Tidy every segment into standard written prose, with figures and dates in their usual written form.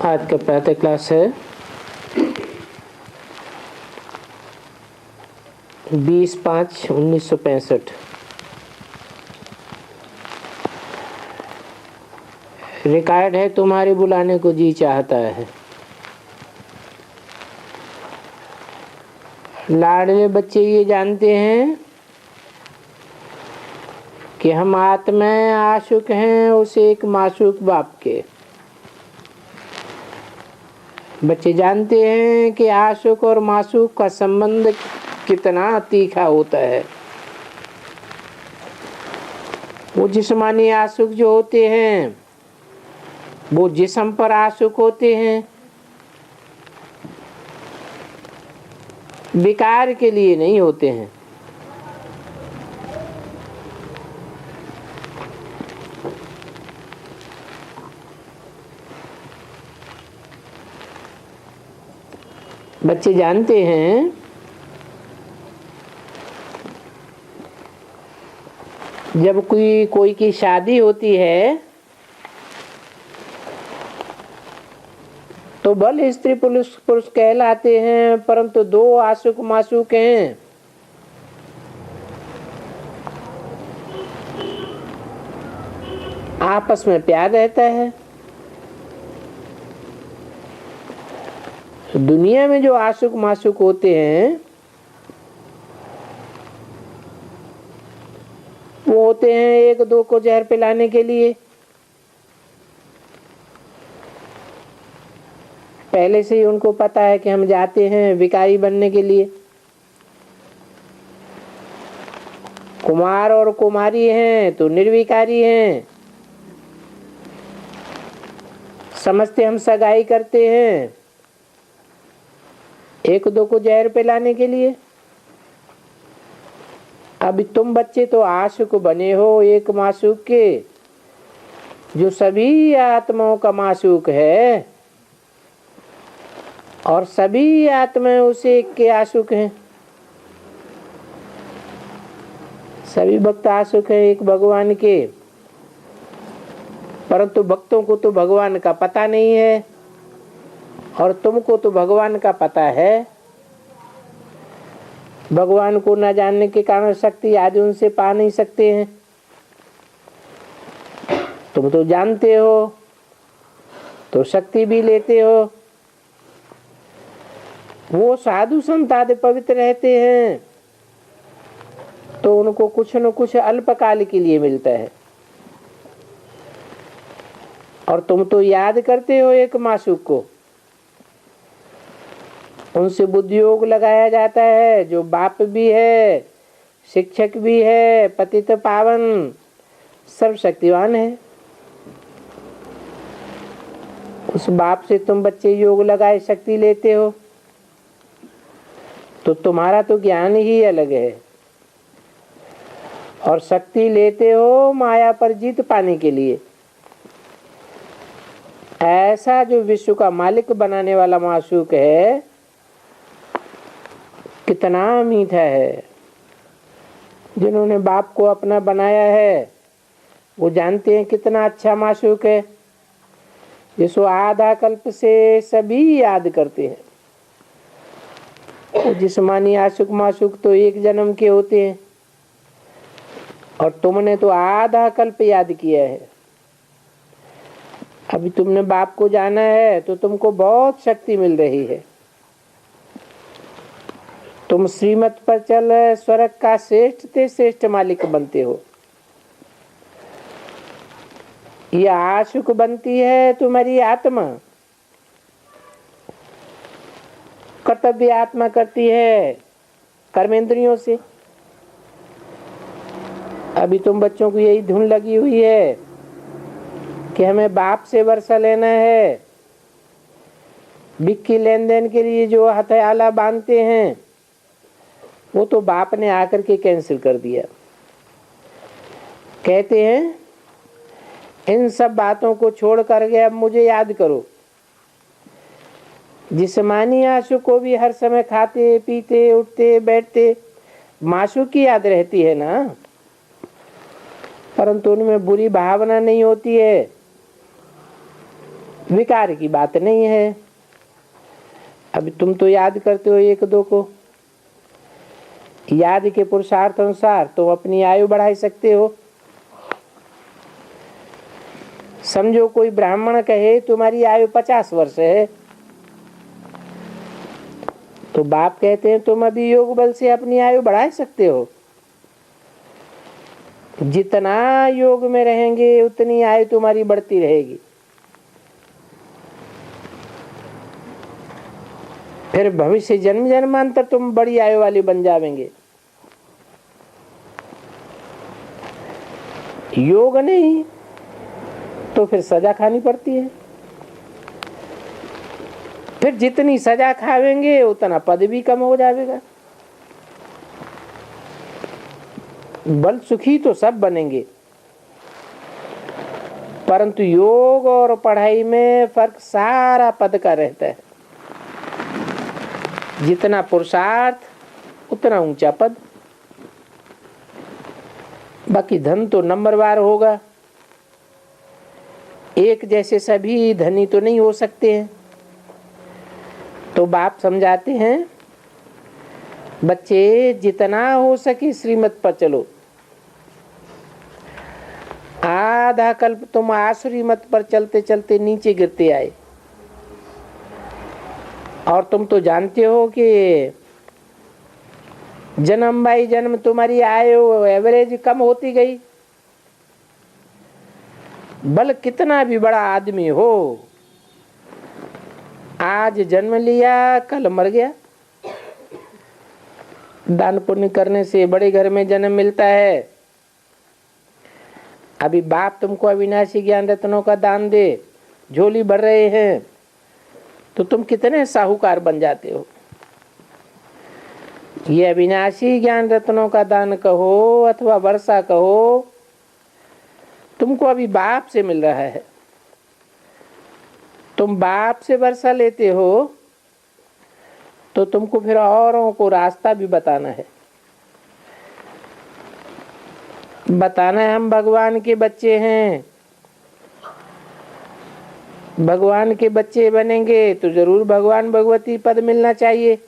आज का प्रातः क्लास है 20/5/1965। रिकॉर्ड है, तुम्हारे बुलाने को जी चाहता है। लाडले बच्चे ये जानते हैं कि हम आत्मा आशुक हैं उस एक माशूक बाप के। बच्चे जानते हैं कि आशुक और माशूक का संबंध कितना तीखा होता है। वो जिस्मानी आशुक जो होते हैं वो जिस्म पर आशुक होते हैं, विकार के लिए नहीं होते हैं। बच्चे जानते हैं जब कोई की शादी होती है तो भले स्त्री पुरुष कहलाते हैं, परंतु दो आशुक माशूक हैं। आपस में प्यार रहता है। दुनिया में जो आशुक माशूक होते हैं वो होते हैं एक दो को जहर पिलाने के लिए। पहले से ही उनको पता है कि हम जाते हैं विकारी बनने के लिए। कुमार और कुमारी हैं तो निर्विकारी हैं, समझते हम सगाई करते हैं एक दो को जहर पिलाने के लिए। अभी तुम बच्चे तो आशुक बने हो एक माशूक के, जो सभी आत्माओं का माशूक है, और सभी आत्माएं उस एक के आशुक हैं। सभी भक्त आशुक है एक भगवान के, परंतु भक्तों को तो भगवान का पता नहीं है और तुमको तो भगवान का पता है। भगवान को न जानने के कारण शक्ति आज उनसे पा नहीं सकते हैं। तुम तो जानते हो तो शक्ति भी लेते हो। वो साधु संत आदि पवित्र रहते हैं तो उनको कुछ न कुछ अल्पकाल के लिए मिलता है, और तुम तो याद करते हो एक माशूक को। उनसे बुद्धि योग लगाया जाता है, जो बाप भी है, शिक्षक भी है, पतित पावन, सर्वशक्तिवान है। उस बाप से तुम बच्चे योग लगाए शक्ति लेते हो तो तुम्हारा तो ज्ञान ही अलग है, और शक्ति लेते हो माया पर जीत पाने के लिए। ऐसा जो विश्व का मालिक बनाने वाला माशूक है कितना मीठा है। जिन्होंने बाप को अपना बनाया है वो जानते हैं कितना अच्छा माशूक है, जिसको आधा कल्प से सभी याद करते हैं। जिस्मानी आशुक माशुक तो एक जन्म के होते हैं, और तुमने तो आधा कल्प याद किया है। अभी तुमने बाप को जाना है तो तुमको बहुत शक्ति मिल रही है। तुम श्रीमत पर चल स्वर्ग का श्रेष्ठ ते श्रेष्ठ मालिक बनते हो। यह आशुक बनती है तुम्हारी आत्मा, कर्तव्य आत्मा करती है कर्मेंद्रियों से। अभी तुम बच्चों को यही धुन लगी हुई है कि हमें बाप से वर्षा लेना है। बिक्की लेन देन के लिए जो हथयाला बांधते हैं वो तो बाप ने आकर के कैंसिल कर दिया। कहते हैं इन सब बातों को छोड़ करके अब मुझे याद करो। जिस्मानी आशु को भी हर समय खाते पीते उठते बैठते माशु की याद रहती है ना, परंतु उनमें बुरी भावना नहीं होती है। विकार की बात नहीं है। अभी तुम तो याद करते हो एक दो को, याद के पुरुषार्थ अनुसार तुम अपनी आयु बढ़ा सकते हो। समझो कोई ब्राह्मण कहे तुम्हारी आयु 50 वर्ष है, तो बाप कहते हैं तुम अभी योग बल से अपनी आयु बढ़ा सकते हो। जितना योग में रहेंगे उतनी आयु तुम्हारी बढ़ती रहेगी। फिर भविष्य जन्म जन्मांतर तुम बड़ी आयु वाली बन जाएंगे। योग नहीं तो फिर सजा खानी पड़ती है। फिर जितनी सजा खावेंगे उतना पद भी कम हो जाएगा। बल सुखी तो सब बनेंगे, परंतु योग और पढ़ाई में फर्क सारा पद का रहता है। जितना पुरुषार्थ उतना ऊंचा पद। बाकी धन तो नंबरवार होगा। एक जैसे सभी धनी तो नहीं हो सकते हैं। तो बाप समझाते हैं बच्चे जितना हो सके श्रीमत पर चलो। आधा कल्प तुम आसुरी मत पर चलते चलते नीचे गिरते आए, और तुम तो जानते हो कि जन्म बाई जन्म तुम्हारी आयु एवरेज कम होती गई। बल कितना भी बड़ा आदमी हो, आज जन्म लिया कल मर गया। दान पुण्य करने से बड़े घर में जन्म मिलता है। अभी बाप तुमको अविनाशी ज्ञान रत्नों का दान दे, झोली भर रहे हैं, तो तुम कितने साहूकार बन जाते हो। ये अविनाशी ज्ञान रत्नों का दान कहो अथवा वर्षा कहो, तुमको अभी बाप से मिल रहा है। तुम बाप से वर्षा लेते हो तो तुमको फिर औरों को रास्ता भी बताना है। बताना है हम भगवान के बच्चे हैं। भगवान के बच्चे बनेंगे तो जरूर भगवान भगवती पद मिलना चाहिए।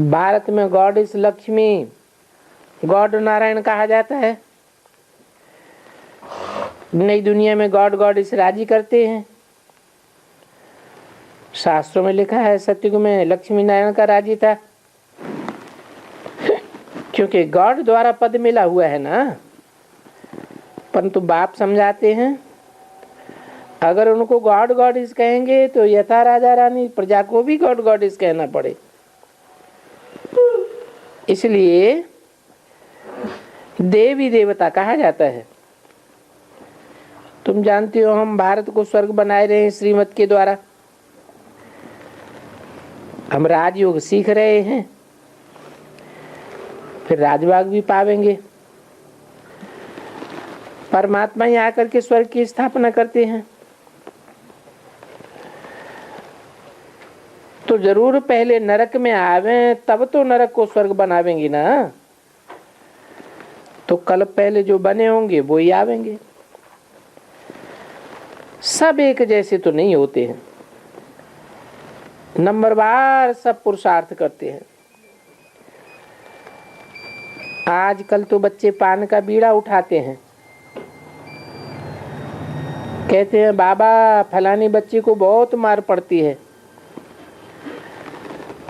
भारत में God is Lakshmi, God Narayan कहा जाता है। नई दुनिया में गॉड गॉड इस राजी करते हैं। शास्त्रों में लिखा है सतयुग में लक्ष्मी नारायण का राजी था, क्योंकि गॉड द्वारा पद मिला हुआ है ना। परंतु बाप समझाते हैं अगर उनको गॉड गॉड इस कहेंगे तो यथा राजा रानी प्रजा को भी गॉड गॉड इस कहना पड़े। इसलिए देवी देवता कहा जाता है। तुम जानते हो हम भारत को स्वर्ग बनाए रहे हैं श्रीमत के द्वारा। हम राजयोग सीख रहे हैं, फिर राजभाग भी पावेंगे। परमात्मा ही आकर के स्वर्ग की स्थापना करते हैं, तो जरूर पहले नरक में आवे तब तो नरक को स्वर्ग बनावेंगे ना। तो कल पहले जो बने होंगे वो ही आवेंगे। सब एक जैसे तो नहीं होते हैं, नंबरवार सब पुरुषार्थ करते हैं। आजकल तो बच्चे पान का बीड़ा उठाते हैं, कहते हैं बाबा फलानी बच्ची को बहुत मार पड़ती है,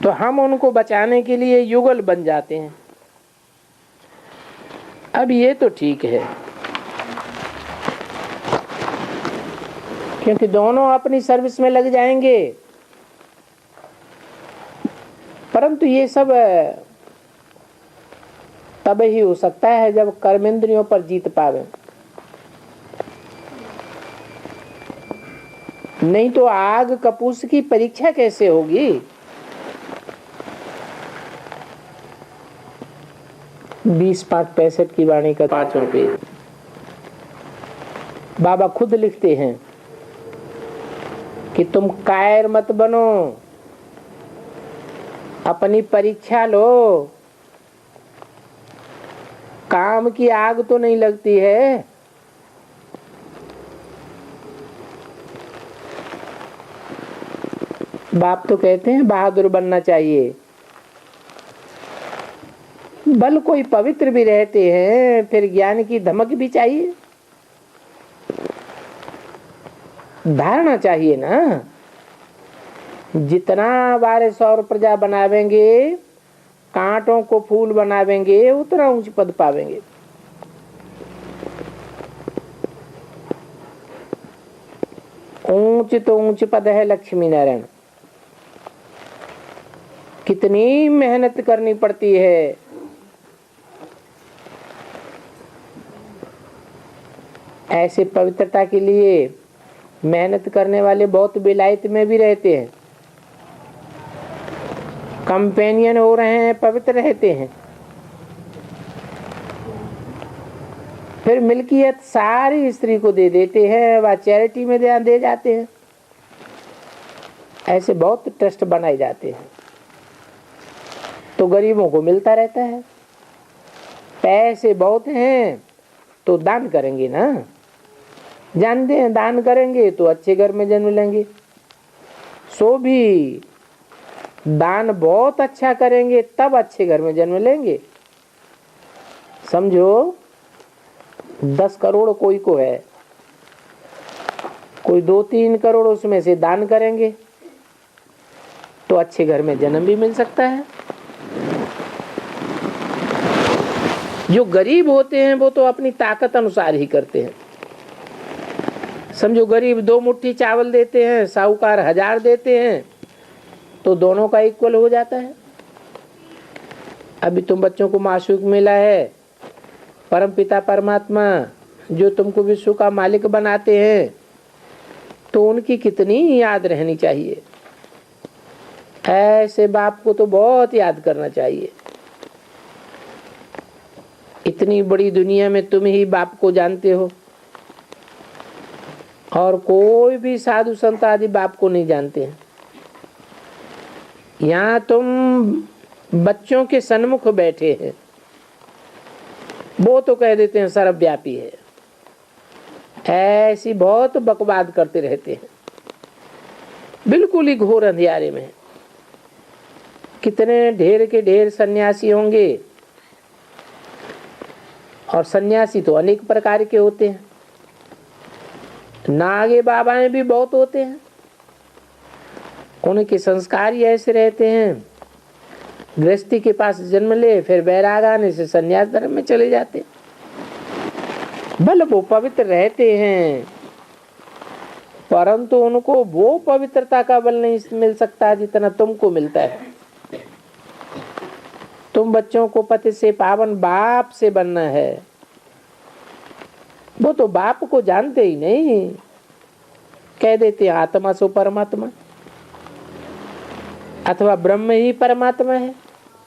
तो हम उनको बचाने के लिए युगल बन जाते हैं। अब ये तो ठीक है, क्योंकि दोनों अपनी सर्विस में लग जाएंगे। परंतु ये सब तब ही हो सकता है जब कर्मेंद्रियों पर जीत पावे। नहीं तो आग कपूस की परीक्षा कैसे होगी। 20-5-65 की वाणी का 5 पेज बाबा खुद लिखते हैं कि तुम कायर मत बनो, अपनी परीक्षा लो। काम की आग तो नहीं लगती है, बाप तो कहते हैं बहादुर बनना चाहिए, बल कोई पवित्र भी रहते हैं, फिर ज्ञान की धमक भी चाहिए, धारणा चाहिए ना। जितना वारिस और प्रजा बनावेंगे, कांटों को फूल बनावेंगे, उतना ऊंच पद पावेंगे। ऊंच तो ऊंच पद है लक्ष्मी नारायण, कितनी मेहनत करनी पड़ती है। ऐसे पवित्रता के लिए मेहनत करने वाले बहुत विलायत में भी रहते हैं, कंपेनियन हो रहे हैं, पवित्र रहते हैं, फिर मिल्कियत सारी स्त्री को दे देते हैं, वह चैरिटी में दे जाते हैं। ऐसे बहुत ट्रस्ट बनाए जाते हैं, तो गरीबों को मिलता रहता है। पैसे बहुत हैं तो दान करेंगे ना, जानते हैं दान करेंगे तो अच्छे घर में जन्म लेंगे। सो भी दान बहुत अच्छा करेंगे तब अच्छे घर में जन्म लेंगे। समझो 10 करोड़ कोई को है, कोई 2-3 करोड़ उसमें से दान करेंगे तो अच्छे घर में जन्म भी मिल सकता है। जो गरीब होते हैं वो तो अपनी ताकत अनुसार ही करते हैं। समझो गरीब 2 मुट्ठी चावल देते हैं, साहूकार 1000 देते हैं, तो दोनों का इक्वल हो जाता है। अभी तुम बच्चों को माशूक मिला है, परम पिता परमात्मा जो तुमको विश्व का मालिक बनाते हैं, तो उनकी कितनी याद रहनी चाहिए। ऐसे बाप को तो बहुत याद करना चाहिए। इतनी बड़ी दुनिया में तुम ही बाप को जानते हो, और कोई भी साधु संत आदि बाप को नहीं जानते हैं। यहाँ तुम बच्चों के सन्मुख बैठे हैं, वो तो कह देते हैं सर्वव्यापी है, ऐसी बहुत बकवाद करते रहते हैं, बिल्कुल ही घोर अंधियारे में। कितने ढेर के ढेर सन्यासी होंगे, और सन्यासी तो अनेक प्रकार के होते हैं, नागे बाबाएं भी बहुत होते हैं। उनके संस्कार ही ऐसे रहते हैं, गृहस्थी के पास जन्म ले, फिर वैराग आने से सन्यास धर्म में चले जाते। भले वो पवित्र रहते हैं, परंतु उनको वो पवित्रता का बल नहीं मिल सकता जितना तुमको मिलता है। तुम बच्चों को पति से पावन बाप से बनना है, वो तो बाप को जानते ही नहीं, कह देते हैं आत्मा सो परमात्मा, अथवा ब्रह्म ही परमात्मा है,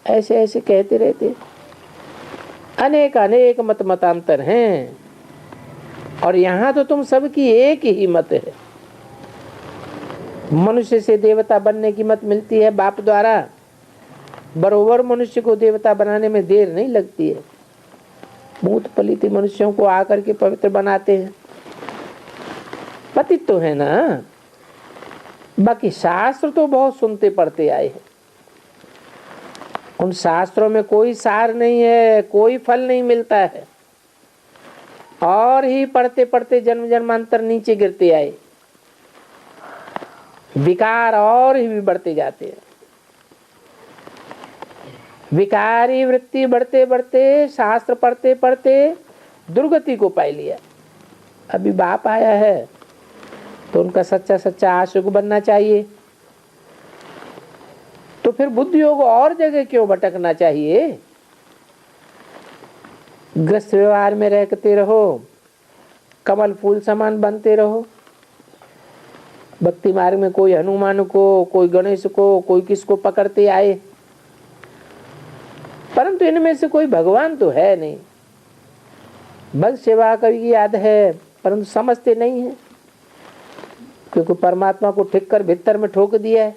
ऐसे ऐसे कहते रहते। अनेक अनेक मतांतर हैं, और यहाँ तो तुम सबकी एक ही मत है। मनुष्य से देवता बनने की मत मिलती है बाप द्वारा, बरोबर मनुष्य को देवता बनाने में देर नहीं लगती है। भूत पलित मनुष्यों को आकर के पवित्र बनाते हैं, पतित तो है ना। बाकी शास्त्र तो बहुत सुनते पढ़ते आए हैं, उन शास्त्रों में कोई सार नहीं है, कोई फल नहीं मिलता है, और ही पढ़ते पढ़ते जन्म जन्मांतर नीचे गिरते आए, विकार और ही भी बढ़ते जाते हैं। विकारी वृत्ति बढ़ते बढ़ते, शास्त्र पढ़ते पढ़ते दुर्गति को पा लिया। अभी बाप आया है तो उनका सच्चा सच्चा आशिक बनना चाहिए, तो फिर बुद्धि योग और जगह क्यों भटकना चाहिए। ग्रस्त व्यवहार में रहते रहो, कमल फूल समान बनते रहो। भक्ति मार्ग में कोई हनुमान को, कोई गणेश को, कोई किसको पकड़ते आए, परंतु इनमें से कोई भगवान तो है नहीं। बस सेवा की याद है, परंतु समझते नहीं है, क्योंकि परमात्मा को ठीक कर भीतर में ठोक दिया है।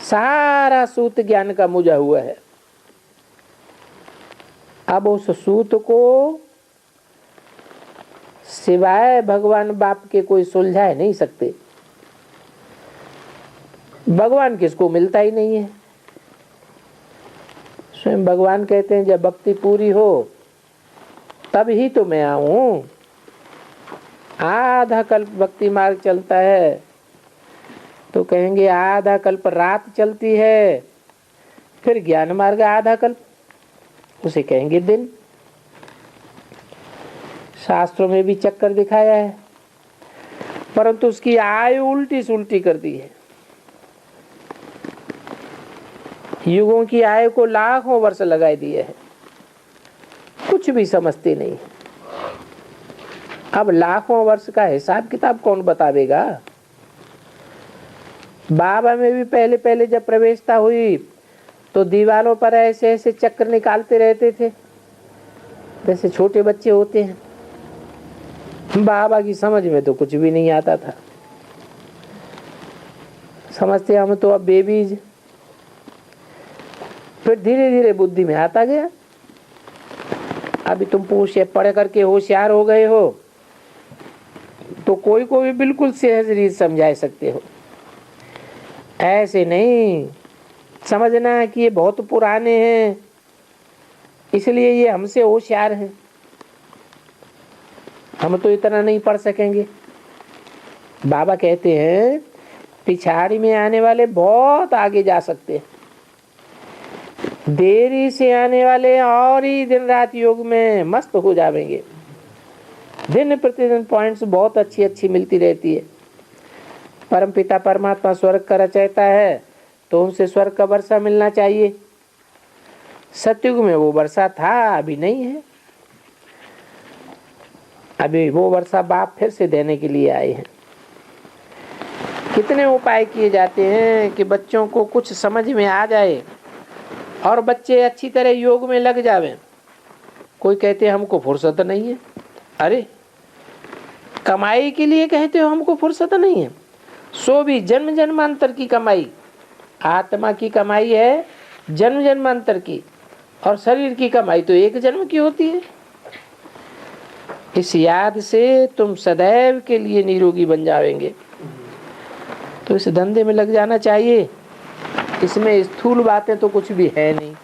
सारा सूत ज्ञान का मुझा हुआ है। अब उस सूत को सिवाय भगवान बाप के कोई सुलझा नहीं सकते। भगवान किसको मिलता ही नहीं है। स्वयं भगवान कहते हैं जब भक्ति पूरी हो तब ही तो मैं आऊं। आधा कल्प भक्ति मार्ग चलता है तो कहेंगे आधा कल्प रात चलती है, फिर ज्ञान मार्ग आधा कल्प, उसे कहेंगे दिन। शास्त्रों में भी चक्कर दिखाया है, परंतु उसकी आयु उल्टी सुल्टी कर दी है। युगों की आयु को लाखों वर्ष लगाए दिए है, कुछ भी समझते नहीं। अब लाखों वर्ष का हिसाब किताब कौन बतावेगा। बाबा में भी पहले पहले जब प्रवेशता हुई तो दीवारों पर ऐसे ऐसे चक्र निकालते रहते थे जैसे छोटे बच्चे होते हैं। बाबा की समझ में तो कुछ भी नहीं आता था, समझते हम तो अब बेबीज। फिर धीरे धीरे बुद्धि में आता गया। अभी तुम पढ़ करके होशियार हो गए हो तो कोई को भी बिल्कुल सहज रीत समझा सकते हो। ऐसे नहीं समझना कि ये बहुत पुराने हैं इसलिए ये हमसे होशियार हैं, हम तो इतना नहीं पढ़ सकेंगे। बाबा कहते हैं पिछाड़ी में आने वाले बहुत आगे जा सकते हैं, देरी से आने वाले और ही दिन रात योग में मस्त हो जाएंगे। दिन प्रतिदिन पॉइंट्स बहुत अच्छी अच्छी मिलती रहती है। परमपिता परमात्मा स्वर्ग का रचयिता है तो उनसे स्वर्ग का वर्षा मिलना चाहिए। सतयुग में वो वर्षा था, अभी नहीं है। अभी वो वर्षा बाप फिर से देने के लिए आए हैं। कितने उपाय किए जाते हैं कि बच्चों को कुछ समझ में आ जाए और बच्चे अच्छी तरह योग में लग जावें। कोई कहते हैं हमको फुर्सत नहीं है। अरे कमाई के लिए कहते हो हमको फुर्सत नहीं है, सो भी जन्म जन्मांतर की कमाई, आत्मा की कमाई है जन्म जन्मांतर की, और शरीर की कमाई तो एक जन्म की होती है। इस याद से तुम सदैव के लिए निरोगी बन जाएंगे। तो इस धंधे में लग जाना चाहिए। इसमें स्थूल बातें तो कुछ भी है नहीं,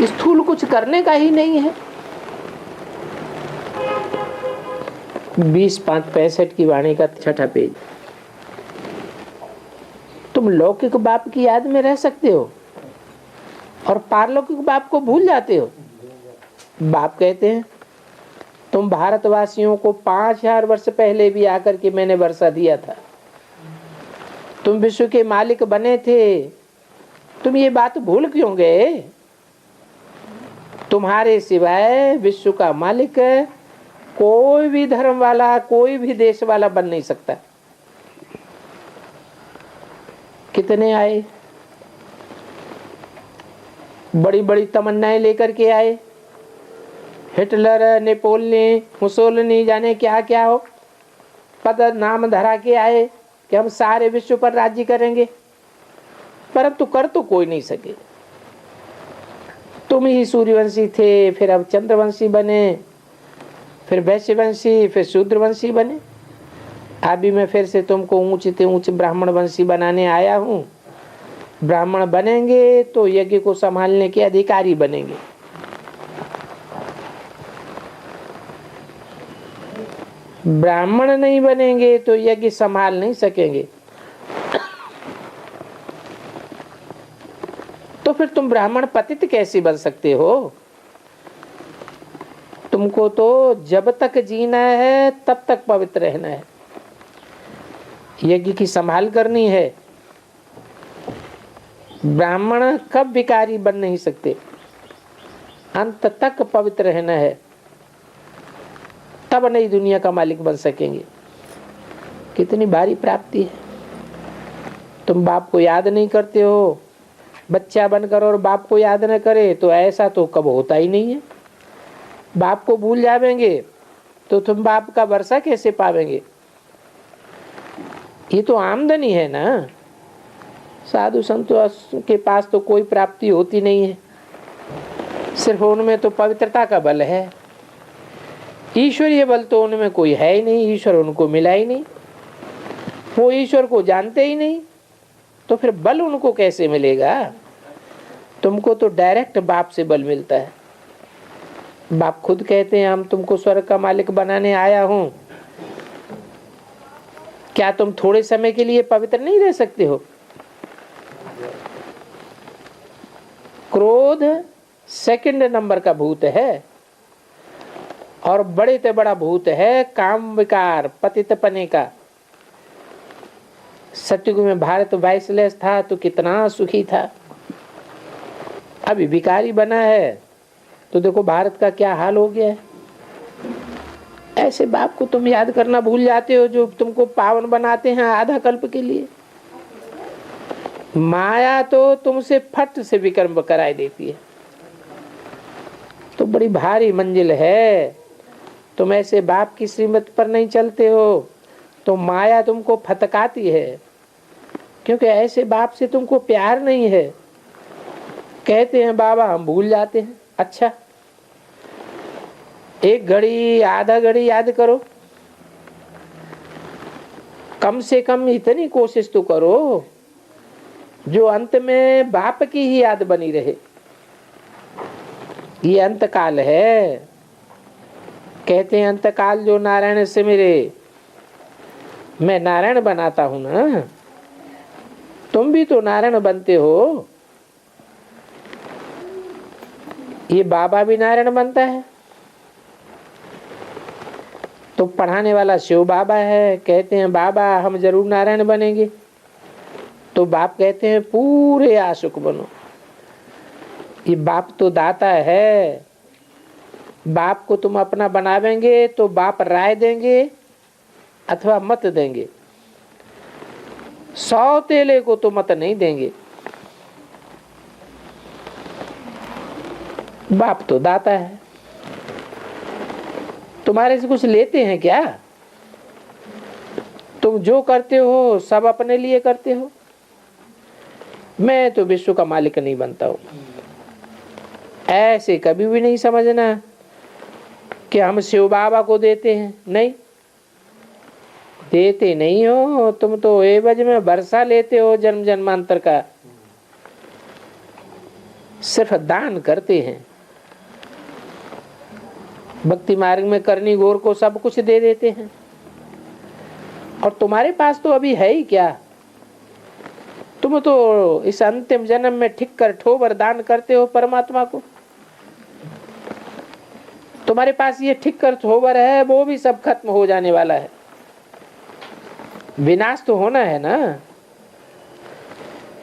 स्थूल कुछ करने का ही नहीं है। 20-5-65 की वाणी का 6ठा पेज। तुम लौकिक बाप की याद में रह सकते हो और पारलौकिक बाप को भूल जाते हो। बाप कहते हैं तुम भारतवासियों को 5000 वर्ष पहले भी आकर के मैंने वर्षा दिया था, तुम विश्व के मालिक बने थे, तुम ये बात भूल क्यों गए। तुम्हारे सिवाय विश्व का मालिक कोई भी धर्म वाला, कोई भी देश वाला बन नहीं सकता। कितने आए, बड़ी बड़ी तमन्नाएं लेकर के आए। हिटलर, नेपोलियन, मुसोलिनी, जाने क्या क्या हो, पद नाम धरा के आए कि हम सारे विश्व पर राज्य करेंगे, परंतु कर तो कोई नहीं सके। तुम ही सूर्यवंशी थे, फिर अब चंद्रवंशी बने, फिर वैश्यवंशी, फिर शूद्रवंशी बने। अभी मैं फिर से तुमको ऊंचे से ऊंचे ब्राह्मण वंशी बनाने आया हूँ। ब्राह्मण बनेंगे तो यज्ञ को संभालने के अधिकारी बनेंगे। ब्राह्मण नहीं बनेंगे तो यज्ञ संभाल नहीं सकेंगे। तो फिर तुम ब्राह्मण पतित कैसे बन सकते हो। तुमको तो जब तक जीना है तब तक पवित्र रहना है, यज्ञ की संभाल करनी है। ब्राह्मण कब विकारी बन नहीं सकते, अंत तक पवित्र रहना है, तब नई दुनिया का मालिक बन सकेंगे। कितनी भारी प्राप्ति है। तुम बाप को याद नहीं करते हो, बच्चा बनकर और बाप को याद न करे तो ऐसा तो कब होता ही नहीं है। बाप को भूल जावेंगे तो तुम बाप का वर्षा कैसे पावेंगे। ये तो आमदनी है ना। साधु संतों के पास तो कोई प्राप्ति होती नहीं है, सिर्फ उनमें तो पवित्रता का बल है। ईश्वरीय बल तो उनमें कोई है ही नहीं, ईश्वर उनको मिला ही नहीं। वो ईश्वर को जानते ही नहीं, तो फिर बल उनको कैसे मिलेगा? तुमको तो डायरेक्ट बाप से बल मिलता है। बाप खुद कहते हैं हम तुमको स्वर्ग का मालिक बनाने आया हूं। क्या तुम थोड़े समय के लिए पवित्र नहीं रह सकते हो? क्रोध सेकंड नंबर का भूत है, और बड़े से बड़ा भूत है काम विकार, पतितपने का। सतयुग में भारत वाइसलेस था तो कितना सुखी था, अभी भिखारी बना है तो देखो भारत का क्या हाल हो गया है। ऐसे बाप को तुम याद करना भूल जाते हो जो तुमको पावन बनाते हैं आधा कल्प के लिए। माया तो तुमसे फट से विकर्म कराई देती है, तो बड़ी भारी मंजिल है। तुम ऐसे बाप की श्रीमत पर नहीं चलते हो तो माया तुमको फटकाती है, क्योंकि ऐसे बाप से तुमको प्यार नहीं है। कहते हैं बाबा हम भूल जाते हैं। अच्छा, एक घड़ी आधा घड़ी याद करो, कम से कम इतनी कोशिश तो करो जो अंत में बाप की ही याद बनी रहे। ये अंत काल है। कहते हैं अंत काल जो नारायण से मेरे, मैं नारायण बनाता हूं ना, तुम भी तो नारायण बनते हो। ये बाबा भी नारायण बनता है। तो पढ़ाने वाला शिव बाबा है, कहते हैं बाबा हम जरूर नारायण बनेंगे, तो बाप कहते हैं पूरे आशुक बनो। ये बाप तो दाता है। बाप को तुम अपना बनावेंगे तो बाप राय देंगे अथवा मत देंगे, सौतेले को तो मत नहीं देंगे। बाप तो दाता है। तुम्हारे से कुछ लेते हैं क्या? तुम जो करते हो सब अपने लिए करते हो। मैं तो विश्व का मालिक नहीं बनता हूं। ऐसे कभी भी नहीं समझना कि हम शिव बाबा को देते हैं। नहीं देते नहीं हो, तुम तो एवज में वर्षा लेते हो जन्म जन्मांतर का। सिर्फ दान करते हैं। भक्ति मार्ग में करनी गौर को सब कुछ दे देते हैं, और तुम्हारे पास तो अभी है ही क्या? तुम तो इस अंतिम जन्म में ठीक कर ठोबर दान करते हो परमात्मा को। तुम्हारे पास ये ठीक कर ठोबर है, वो भी सब खत्म हो जाने वाला है। विनाश तो होना है ना।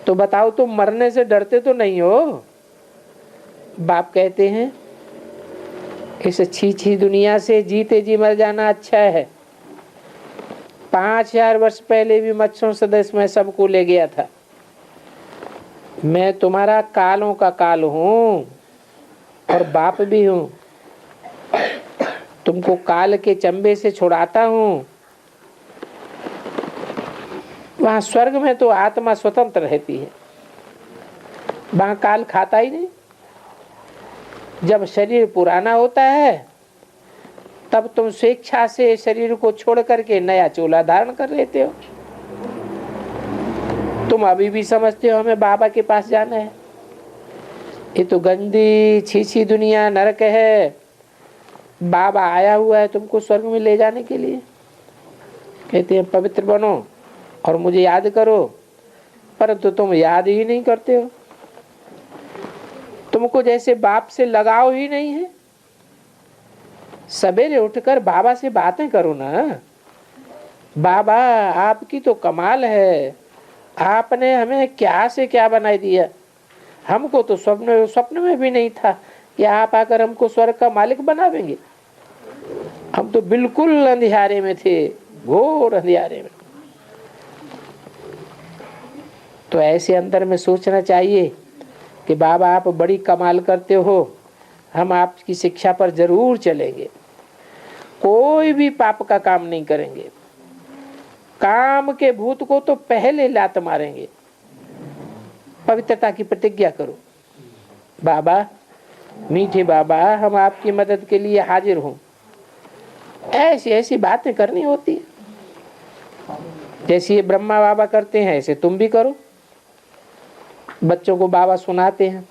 तो बताओ तुम मरने से डरते तो नहीं हो? बाप कहते हैं इस छी दुनिया से जीते जी मर जाना अच्छा है। 5000 वर्ष पहले भी मच्छरों सदस्य में सबको ले गया था। मैं तुम्हारा कालों का काल हूं और बाप भी हूं। तुमको काल के चंबे से छुड़ाता हूं। वहां स्वर्ग में तो आत्मा स्वतंत्र रहती है, वहां काल खाता ही नहीं। जब शरीर पुराना होता है तब तुम स्वेच्छा से शरीर को छोड़ करके नया चोला धारण कर लेते हो। तुम अभी भी समझते हो हमें बाबा के पास जाना है। ये तो गंदी छी दुनिया नरक है। बाबा आया हुआ है तुमको स्वर्ग में ले जाने के लिए। कहते हैं पवित्र बनो और मुझे याद करो, परंतु तुम याद ही नहीं करते हो। तुमको जैसे बाप से लगाव ही नहीं है। सवेरे उठकर बाबा से बातें करो ना। बाबा आपकी तो कमाल है, आपने हमें क्या से क्या बनाई दिया। हमको तो स्वप्न में भी नहीं था कि आप आकर हमको स्वर्ग का मालिक बनावेंगे। हम तो बिल्कुल अंधियारे में थे, घोर अंधियारे में। तो ऐसे अंदर में सोचना चाहिए कि बाबा आप बड़ी कमाल करते हो, हम आपकी शिक्षा पर जरूर चलेंगे। कोई भी पाप का काम नहीं करेंगे। काम के भूत को तो पहले लात मारेंगे। पवित्रता की प्रतिज्ञा करो। बाबा मीठे बाबा हम आपकी मदद के लिए हाजिर हूं। ऐसी ऐसी बातें करनी होती है। जैसे ये ब्रह्मा बाबा करते हैं ऐसे तुम भी करो। बच्चों को बाबा सुनाते हैं,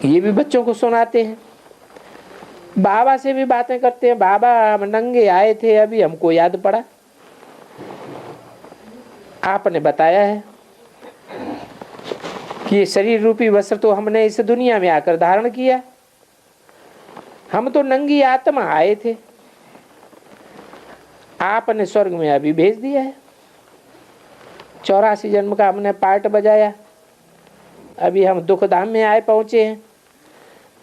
ये भी बच्चों को सुनाते हैं, बाबा से भी बातें करते हैं। बाबा हम नंगे आए थे, अभी हमको याद पड़ा, आपने बताया है कि ये शरीर रूपी वस्त्र तो हमने इस दुनिया में आकर धारण किया, हम तो नंगी आत्मा आए थे, आपने स्वर्ग में अभी भेज दिया है। 84 जन्म का हमने पार्ट बजाया, अभी हम दुख धाम में आए पहुंचे हैं,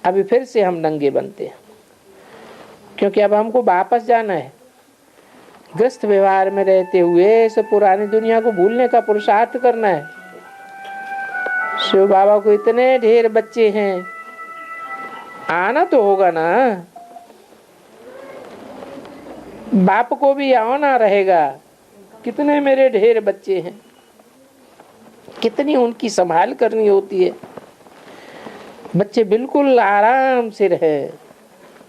अभी फिर से हम नंगे बनते हैं, क्योंकि अब हमको वापस जाना है। ग्रस्त व्यवहार में रहते हुए इस पुरानी दुनिया को भूलने का पुरुषार्थ करना है। शिव बाबा को इतने ढेर बच्चे हैं, आना तो होगा ना, बाप को भी आना रहेगा। कितने मेरे ढेर बच्चे हैं, कितनी उनकी संभाल करनी होती है। बच्चे बिल्कुल आराम से रहे,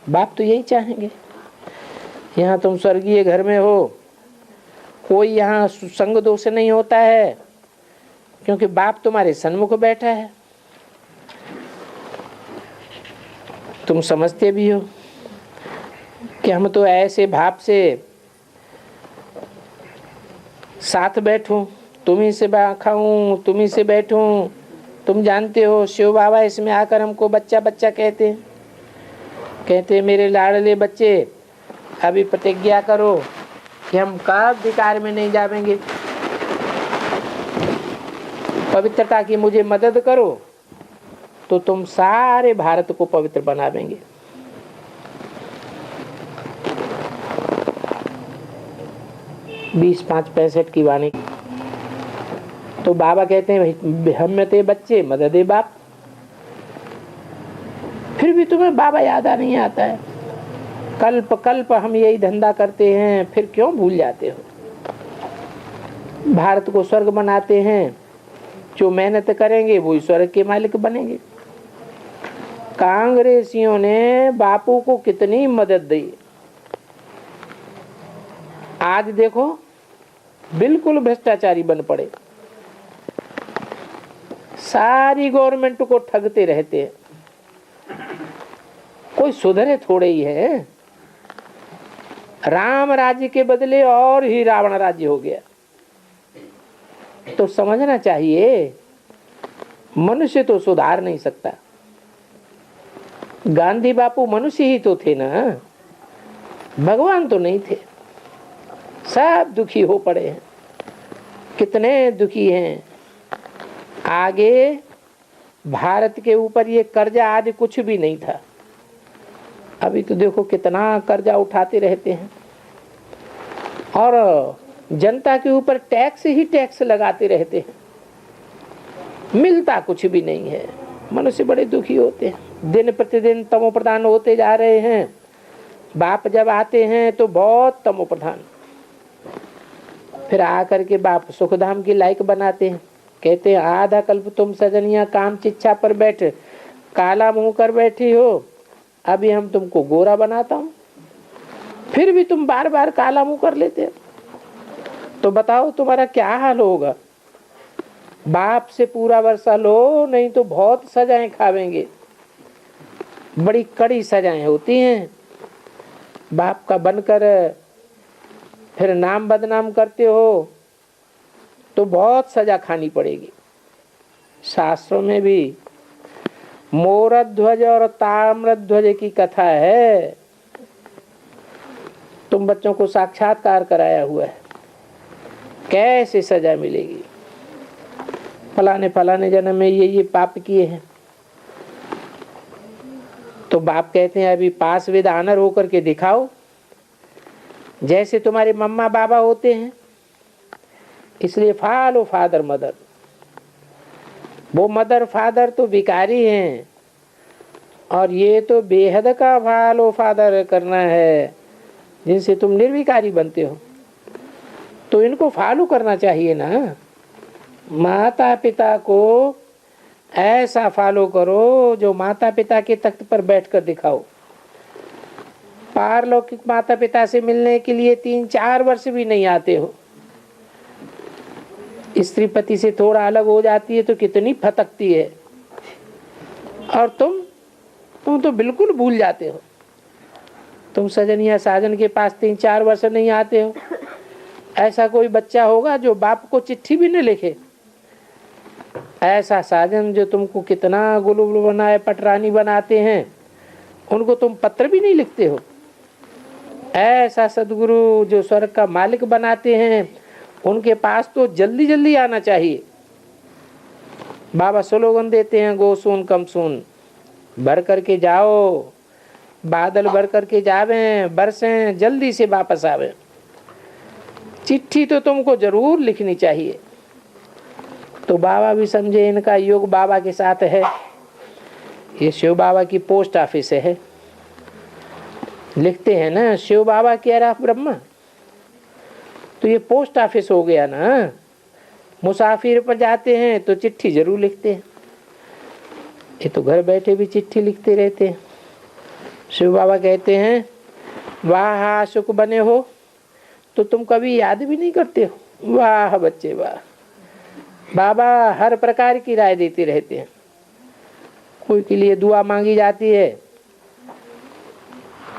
बाप तो यही चाहेंगे। यहाँ तुम स्वर्गीय घर में हो, कोई यहाँ संग दोष नहीं होता है, क्योंकि बाप तुम्हारे सन्मुख बैठा है। तुम समझते भी हो कि हम तो ऐसे भाव से साथ बैठूं, तुम्ही से खाऊं, तुम्ही से बैठूं। तुम जानते हो शिव बाबा इसमें आकर हमको बच्चा बच्चा कहते हैं मेरे लाडले बच्चे, अभी प्रतिज्ञा करो कि हम कब विकार में नहीं जावेंगे, पवित्रता की मुझे मदद करो तो तुम सारे भारत को पवित्र बनावेंगे। बीस 5-65 की वाणी। तो बाबा कहते हैं हम ते बच्चे मदद है बाप, फिर भी तुम्हें बाबा याद नहीं आता है। कल्प कल्प हम यही धंधा करते हैं, फिर क्यों भूल जाते हो। भारत को स्वर्ग बनाते हैं, जो मेहनत करेंगे वो स्वर्ग के मालिक बनेंगे। कांग्रेसियों ने बापू को कितनी मदद दी, आज देखो बिल्कुल भ्रष्टाचारी बन पड़े, सारी गवर्नमेंट को ठगते रहते हैं, कोई सुधरे थोड़े ही है। राम राज्य के बदले और ही रावण राज्य हो गया। तो समझना चाहिए मनुष्य तो सुधार नहीं सकता। गांधी बापू मनुष्य ही तो थे ना, भगवान तो नहीं थे। सब दुखी हो पड़े हैं, कितने दुखी हैं। आगे भारत के ऊपर ये कर्जा आदि कुछ भी नहीं था, अभी तो देखो कितना कर्जा उठाते रहते हैं, और जनता के ऊपर टैक्स ही टैक्स लगाते रहते हैं, मिलता कुछ भी नहीं है। मनुष्य बड़े दुखी होते हैं, दिन प्रतिदिन तमो प्रधान होते जा रहे हैं। बाप जब आते हैं तो बहुत तमो प्रधान, फिर आकर के बाप सुखधाम की लायक बनाते हैं। कहते हैं आधा कल्प तुम सजनिया काम चिच्छा पर बैठ काला मुंह कर बैठी हो, अभी हम तुमको गोरा बनाता हूं, फिर भी तुम बार बार काला मुंह कर लेते हो, तो बताओ तुम्हारा क्या हाल होगा। बाप से पूरा वर्षा लो, नहीं तो बहुत सजाएं खावेंगे, बड़ी कड़ी सजाएं होती हैं। बाप का बनकर फिर नाम बदनाम करते हो तो बहुत सजा खानी पड़ेगी। शास्त्रों में भी मोरध्वज और ताम्रध्वज की कथा है, तुम बच्चों को साक्षात्कार कराया हुआ है, कैसे सजा मिलेगी। फलाने फलाने जन्म में ये पाप किए हैं, तो बाप कहते हैं अभी पास विद आनर होकर के दिखाओ, जैसे तुम्हारे मम्मा बाबा होते हैं। इसलिए फॉलो फादर मदर। वो मदर फादर तो भिखारी हैं, और ये तो बेहद का फॉलो फादर करना है, जिनसे तुम निर्विकारी बनते हो, तो इनको फॉलो करना चाहिए ना। माता पिता को ऐसा फॉलो करो जो माता पिता के तख्त पर बैठकर दिखाओ। पारलौकिक माता पिता से मिलने के लिए 3-4 वर्ष भी नहीं आते हो। स्त्री पति से थोड़ा अलग हो जाती है तो कितनी फटकती है, और तुम तो बिल्कुल भूल जाते हो। तुम सजन या साजन के पास 3-4 वर्ष नहीं आते हो। ऐसा कोई बच्चा होगा जो बाप को चिट्ठी भी नहीं लिखे? ऐसा साजन जो तुमको कितना गुलगुल बनाए पटरानी बनाते हैं, उनको तुम पत्र भी नहीं लिखते हो। ऐसा सदगुरु जो स्वर्ग का मालिक बनाते हैं, उनके पास तो जल्दी जल्दी आना चाहिए। बाबा स्लोगन देते हैं, गो सुन कम सुन, भर करके जाओ, बादल भर करके जावे, बरसें जल्दी से वापस आवे। चिट्ठी तो तुमको जरूर लिखनी चाहिए। तो बाबा भी समझे इनका योग बाबा के साथ है। ये शिव बाबा की पोस्ट ऑफिस है। लिखते हैं ना, शिव बाबा कह रहा ब्रह्मा, तो ये पोस्ट ऑफिस हो गया ना। मुसाफिर पर जाते हैं तो चिट्ठी जरूर लिखते हैं। ये तो घर बैठे भी चिट्ठी लिखते रहते हैं। शिव बाबा कहते हैं, वाह आशुक बने हो तो तुम कभी याद भी नहीं करते हो। वाह बच्चे वाह। बाबा हर प्रकार की राय देते रहते हैं। कोई के लिए दुआ मांगी जाती है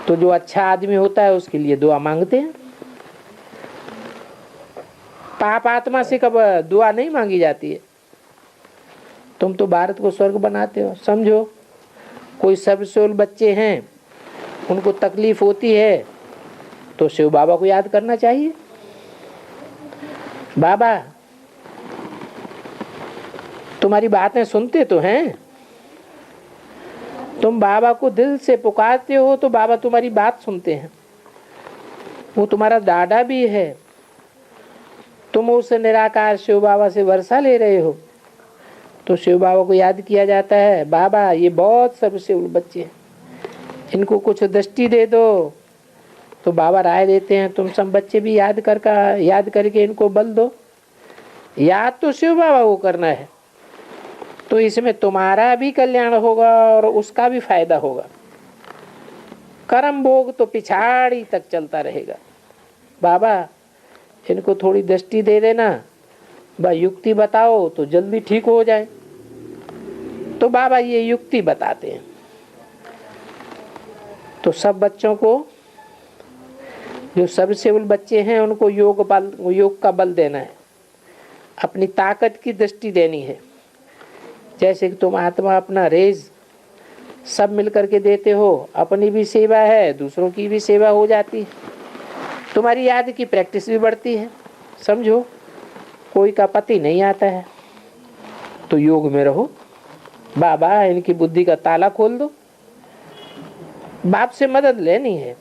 तो जो अच्छा आदमी होता है उसके लिए दुआ मांगते हैं। पाप आत्मा से कब दुआ नहीं मांगी जाती है। तुम तो भारत को स्वर्ग बनाते हो। समझो, कोई सबसोल बच्चे हैं, उनको तकलीफ होती है तो शिव बाबा को याद करना चाहिए। बाबा तुम्हारी बातें सुनते तो हैं। तुम बाबा को दिल से पुकारते हो तो बाबा तुम्हारी बात सुनते हैं। वो तुम्हारा दादा भी है। तुम उस निराकार शिव बाबा से वर्षा ले रहे हो तो शिव बाबा को याद किया जाता है। बाबा ये बहुत सबसे बच्चे हैं, इनको कुछ दृष्टि दे दो। तो बाबा राय देते हैं, तुम सब बच्चे भी याद करके इनको बल दो। याद तो शिव बाबा को करना है, तो इसमें तुम्हारा भी कल्याण होगा और उसका भी फायदा होगा। कर्म भोग तो पिछाड़ी तक चलता रहेगा। बाबा इनको थोड़ी दृष्टि दे देना, युक्ति बताओ तो जल्दी ठीक हो जाए। तो बाबा ये युक्ति बताते हैं। तो सब बच्चों को, जो सबसे बड़े बच्चे हैं, उनको योग का बल देना है, अपनी ताकत की दृष्टि देनी है। जैसे कि तुम आत्मा अपना रेज सब मिल करके देते हो, अपनी भी सेवा है, दूसरों की भी सेवा हो जाती है, तुम्हारी याद की प्रैक्टिस भी बढ़ती है। समझो, कोई का पति नहीं आता है तो योग में रहो। बाबा इनकी बुद्धि का ताला खोल दो। बाप से मदद लेनी है।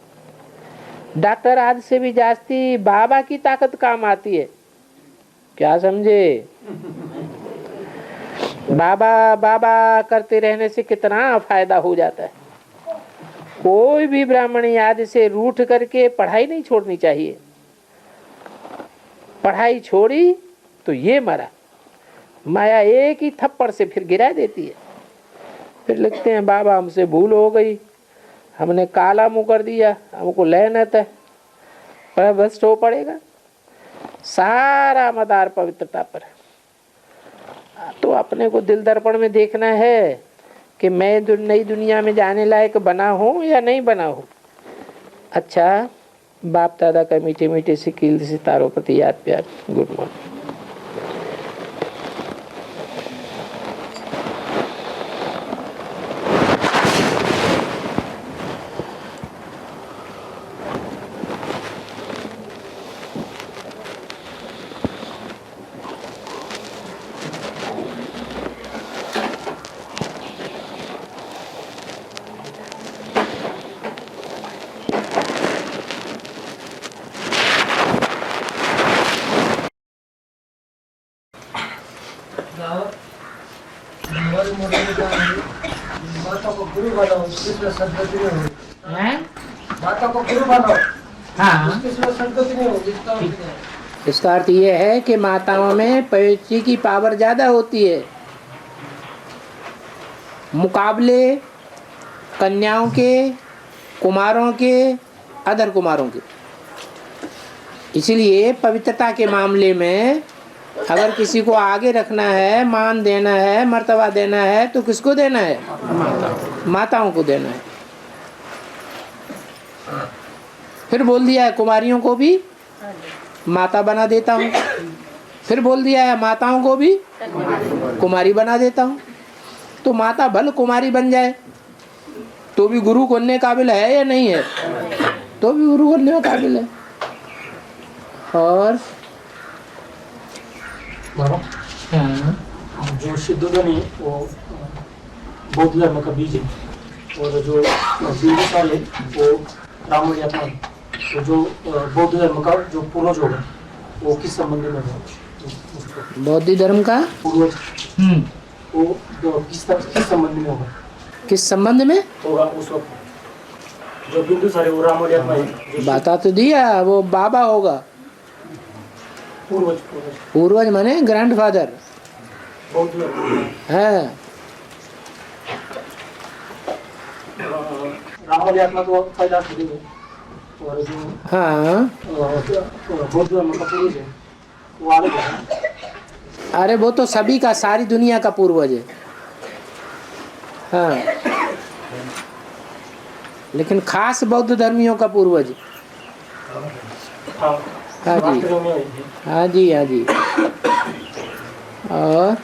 डॉक्टर आज से भी जास्ती बाबा की ताकत काम आती है। क्या समझे? बाबा बाबा करते रहने से कितना फायदा हो जाता है। कोई भी ब्राह्मण याद से रूठ करके पढ़ाई नहीं छोड़नी चाहिए। पढ़ाई छोड़ी तो ये मरा। माया एक ही थप्पड़ से फिर गिरा देती है। फिर लिखते हैं, बाबा हमसे भूल हो गई, हमने काला मुंह कर दिया, हमको लहनत है। पर भ्रष्ट हो पड़ेगा। सारा मदार पवित्रता पर है। तो अपने को दिल दर्पण में देखना है कि मैं नई दुनिया में जाने लायक बना हूँ या नहीं बना हूँ। अच्छा, बाप दादा का मीठे मीठे सितारों प्रति याद प्यार। Good morning. इसका अर्थ ये है कि माताओं में पवित्री की पावर ज्यादा होती है मुकाबले कन्याओं के, कुमारों के, अदर कुमारों के। इसलिए पवित्रता के मामले में अगर किसी को आगे रखना है, मान देना है, मर्तबा देना है, तो किसको देना है? माताओं को देना है। फिर बोल दिया है कुमारियों को भी माता बना देता हूँ, फिर बोल दिया है माताओं को भी कुमारी बना देता हूँ। तो माता भल कुमारी बन जाए तो भी गुरु बनने काबिल है या नहीं है? तो भी गुरु बनने में काबिल है। और जो सिद्धोधनी वो बौद्ध धर्म का बीज है, और जो बिंदुसार है वो रावण यात्रा है। तो जो बौद्ध धर्म का जो पूर्वज होगा वो किस संबंध में होगा? बौद्ध धर्म का पूर्वज वो किस संबंध में होगा? किस संबंध में होगा उस वक्त? जो बिंदुसार है वो रावण यात्रा है। बता तो दिया, वो बाबा होगा। पूर्वज पूर्वज माने ग्रैंडफादर बौद्ध धर्म है। रावण यात्रा तो कैलाश है, और जो हाँ, बौद्ध धर्म का पूर्वज है वो अलग है। अरे वो तो सभी का, सारी दुनिया का पूर्वज है। हाँ, लेकिन खास बौद्ध धर्मियों का पूर्वज। हाँ जी, हाँ जी, हाँ जी। और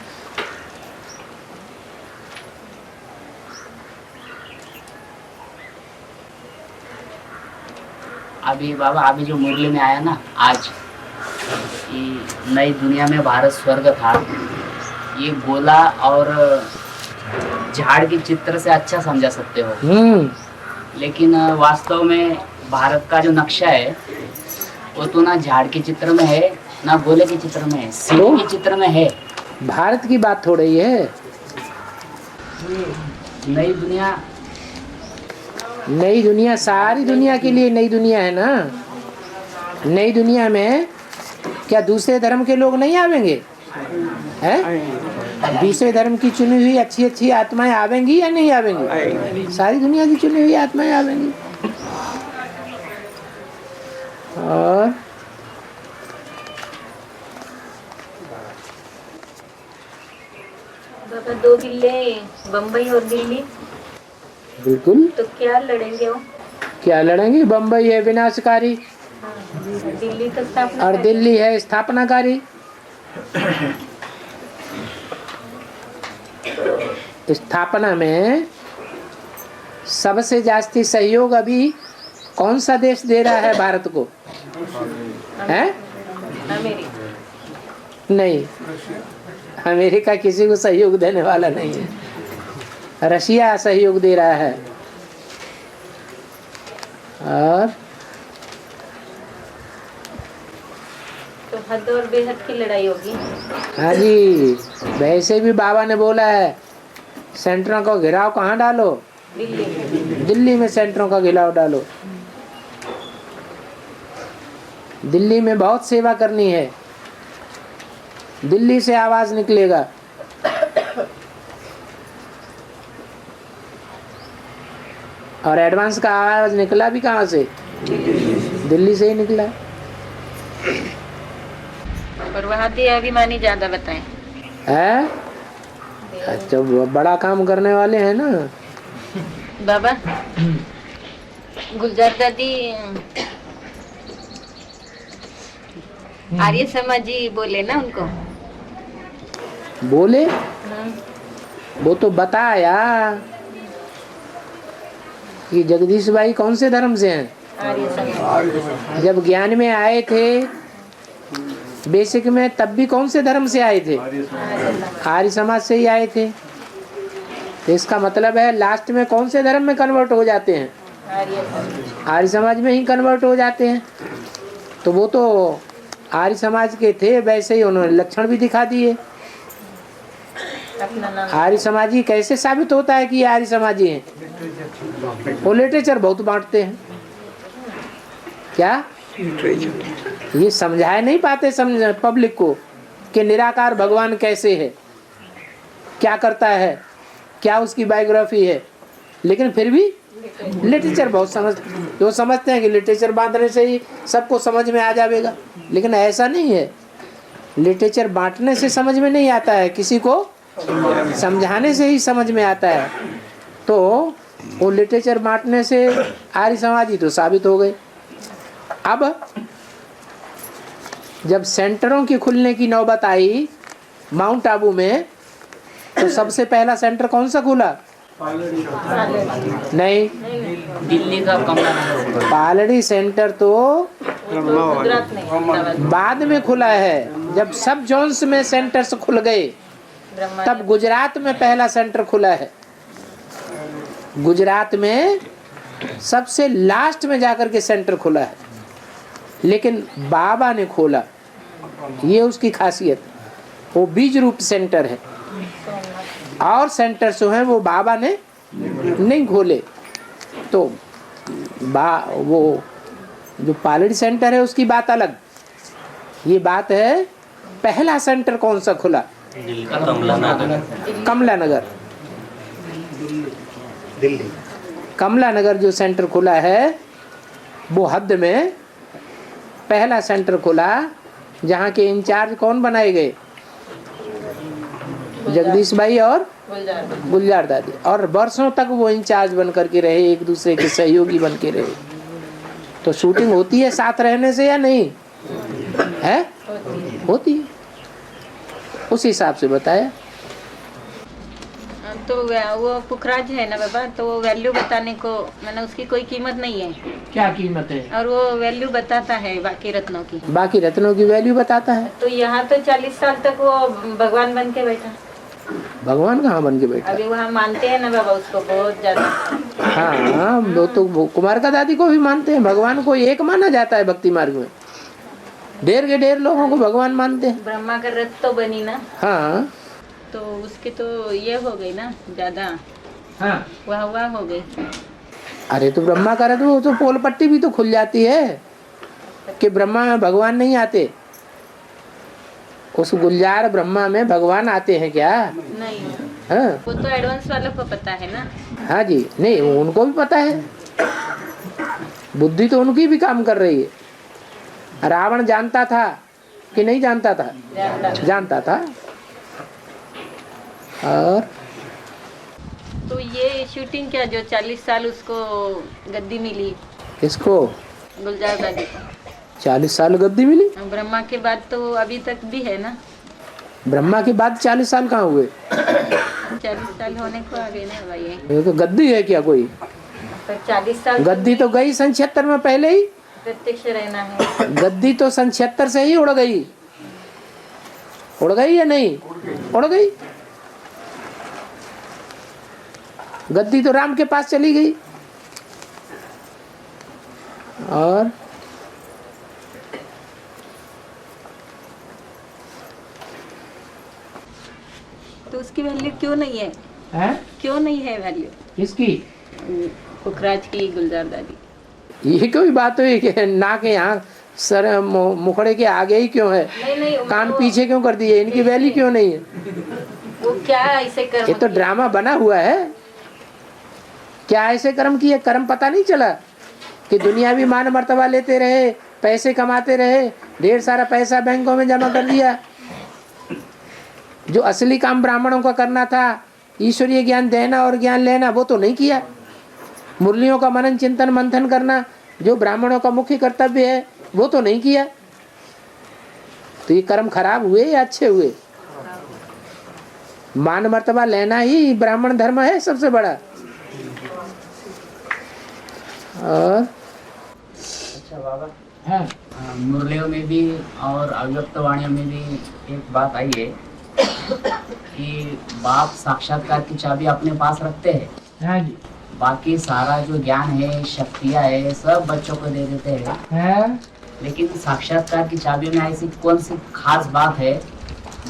अभी बाबा, अभी जो मुरली में आया ना आज कि नई दुनिया में भारत स्वर्ग था, ये गोला और झाड़ के चित्र से अच्छा समझा सकते हो, लेकिन वास्तव में भारत का जो नक्शा है वो तो ना झाड़ के चित्र में है, ना गोले के चित्र में है, सीढ़ी के चित्र में है। भारत की बात हो रही है। नई दुनिया, नई दुनिया सारी दुनिया के लिए नई दुनिया है ना। नई दुनिया में क्या दूसरे धर्म के लोग नहीं आवेंगे? हैं? दूसरे धर्म की चुनी हुई अच्छी अच्छी आत्माएं आवेंगी या नहीं आवेंगी? सारी दुनिया की चुनी हुई आत्माएं आवेंगी। और बाबा, दो जिले बम्बई और दिल्ली, बिल्कुल। तो क्या लड़ेंगे वो? क्या लड़ेंगे? बम्बई है विनाशकारी दिल्ली तो स्थापना और दिल्ली है स्थापनाकारी। स्थापना में सबसे जास्ती सहयोग अभी कौन सा देश दे रहा है भारत को? है? अमेरिका। नहीं, अमेरिका किसी को सहयोग देने वाला नहीं है। रशिया सहयोग दे रहा है। और तो हद और बेहद की लड़ाई होगी। हाँ जी, वैसे भी बाबा ने बोला है सेंटरों का घेराव कहाँ डालो? दिल्ली। दिल्ली में सेंटरों का घेराव डालो। दिल्ली में बहुत सेवा करनी है। दिल्ली से आवाज निकलेगा। और एडवांस का आवाज निकला भी कहाँ से? दिल्ली से ही निकला। और वहाँ देहाभिमानी ज्यादा बताएं। है? अच्छा, बड़ा काम करने वाले हैं ना बाबा। गुलजार दादी आर्य समाजी बोले ना उनको? बोले, वो तो बताया कि जगदीश भाई कौन से धर्म से हैं। आर्य समाज। जब ज्ञान में आए थे बेसिक में, तब भी कौन से धर्म से आए थे? आर्य समाज से ही आए थे। तो इसका मतलब है लास्ट में कौन से धर्म में कन्वर्ट हो जाते हैं? आर्य समाज में ही कन्वर्ट हो जाते हैं। तो वो तो आर्य समाज के थे, वैसे ही उन्होंने लक्षण भी दिखा दिए। आर्य समाजी कैसे साबित होता है कि ये आर्य समाजी हैं? वो लिटरेचर बहुत बांटते हैं। क्या ये समझाए नहीं पाते पब्लिक को कि निराकार भगवान कैसे है, क्या करता है, क्या उसकी बायोग्राफी है, लेकिन फिर भी लिटरेचर बहुत जो समझते हैं कि लिटरेचर बांटने से ही सबको समझ में आ जाएगा, लेकिन ऐसा नहीं है। लिटरेचर बांटने से समझ में नहीं आता है, किसी को समझाने से ही समझ में आता है। तो वो लिटरेचर बांटने से आर्य समाजी तो साबित हो गए। अब जब सेंटरों की खुलने की नौबत आई माउंट आबू में, तो सबसे पहला सेंटर कौन सा खुला? नहीं, दिल्ली का कमला नगर। पालड़ी सेंटर तो बाद में खुला है। जब सब जोन्स में सेंटर्स खुल गए तब गुजरात में पहला सेंटर खुला है। गुजरात में सबसे लास्ट में जाकर के सेंटर खुला है, लेकिन बाबा ने खोला, ये उसकी खासियत। वो बीज रूप सेंटर है, और सेंटर जो है वो बाबा ने नहीं खोले। तो वो जो पालड़ी सेंटर है उसकी बात अलग, ये बात है पहला सेंटर कौन सा खुला? कमला नगर। दिल्ली कमला नगर जो सेंटर खुला है वो हद में पहला सेंटर खुला, जहाँ के इंचार्ज कौन बनाए गए? जगदीश भाई और गुलजार दादी। और वर्षों तक वो इंचार्ज बन करके रहे, एक दूसरे के सहयोगी बन के रहे। तो शूटिंग होती है साथ रहने से या नहीं है? होती है। उस हिसाब से बताया। तो वो पुखराज है ना बाबा, तो वो वैल्यू बताने को मैंने उसकी कोई कीमत नहीं है। क्या कीमत है? और वो वैल्यू बताता है बाकी रत्नों की। बाकी रत्नों की वैल्यू बताता है। तो यहाँ तो 40 साल तक वो भगवान बन के बैठा। भगवान कहाँ बन के बैठा? अभी वहाँ मानते हैं ना बाबा उसको बहुत ज्यादा। हाँ, वो तो कुमार का दादी को भी मानते हैं। भगवान को एक माना जाता है भक्ति मार्ग में, ढेर के ढेर लोगों को भगवान मानते हैं। ब्रह्मा का रथ तो बनी ना। हाँ तो उसकी तो ये हो गई ना ज्यादा। हाँ, वाह हो गई। अरे तो ब्रह्मा का रथ, वो तो पोल पट्टी भी तो खुल जाती है कि ब्रह्मा में भगवान नहीं आते। उस गुलजार ब्रह्मा में भगवान आते हैं क्या? नहीं, हाँ, वो तो एडवांस वालों को पता है ना। हाँ जी, नहीं उनको भी पता है, बुद्धि तो उनकी भी काम कर रही है। रावण जानता था कि नहीं जानता था? जानता था। और तो ये शूटिंग क्या जो 40 साल उसको गद्दी मिली, किसको? गुलजार दादी को 40 साल गद्दी मिली। ब्रह्मा के बाद तो अभी तक भी है ना। ब्रह्मा के बाद 40 साल कहाँ हुए? 40 साल होने को आ गए ना भाई। ये तो गद्दी है क्या कोई? तो 40 साल गद्दी तो गई सन 76 में, पहले ही प्रत्यक्ष रहना है। गद्दी तो सन 76 से ही उड़ गई। उड़ गई या नहीं? उड़ गई। गद्दी तो राम के पास चली गई। और तो उसकी वैल्यू क्यों नहीं है? क्यों नहीं है वैल्यू? किसकी? पुखराज की, गुलजार दादी। ये कोई बात हुई कि नाक यहाँ सर मुखड़े के आगे ही क्यों है? नहीं, कान पीछे क्यों कर दिए? इनकी वैल्यू क्यों नहीं है? वो क्या ऐसे कर्म? ये तो ड्रामा बना हुआ है। क्या ऐसे कर्म किए? कर्म पता नहीं चला कि दुनिया भी मान मर्तबा लेते रहे, पैसे कमाते रहे, ढेर सारा पैसा बैंकों में जमा कर दिया। जो असली काम ब्राह्मणों का करना था, ईश्वरीय ज्ञान देना और ज्ञान लेना, वो तो नहीं किया। मुरलियों का मनन चिंतन मंथन करना, जो ब्राह्मणों का मुख्य कर्तव्य है, वो तो नहीं किया। तो ये कर्म खराब हुए या अच्छे हुए? मान मर्तबा लेना ही ब्राह्मण धर्म है सबसे बड़ा। और अच्छा बाबा, हाँ, मुरलियों में भी और अव्यक्त वाणियों में भी एक बात आई है कि बाप साक्षात्कार की चाबी अपने पास रखते हैं। हाँ जी, बाकी सारा जो ज्ञान है, शक्तियाँ है, सब बच्चों को दे देते हैं। हाँ, लेकिन साक्षात्कार की चाबी में ऐसी कौन सी खास बात है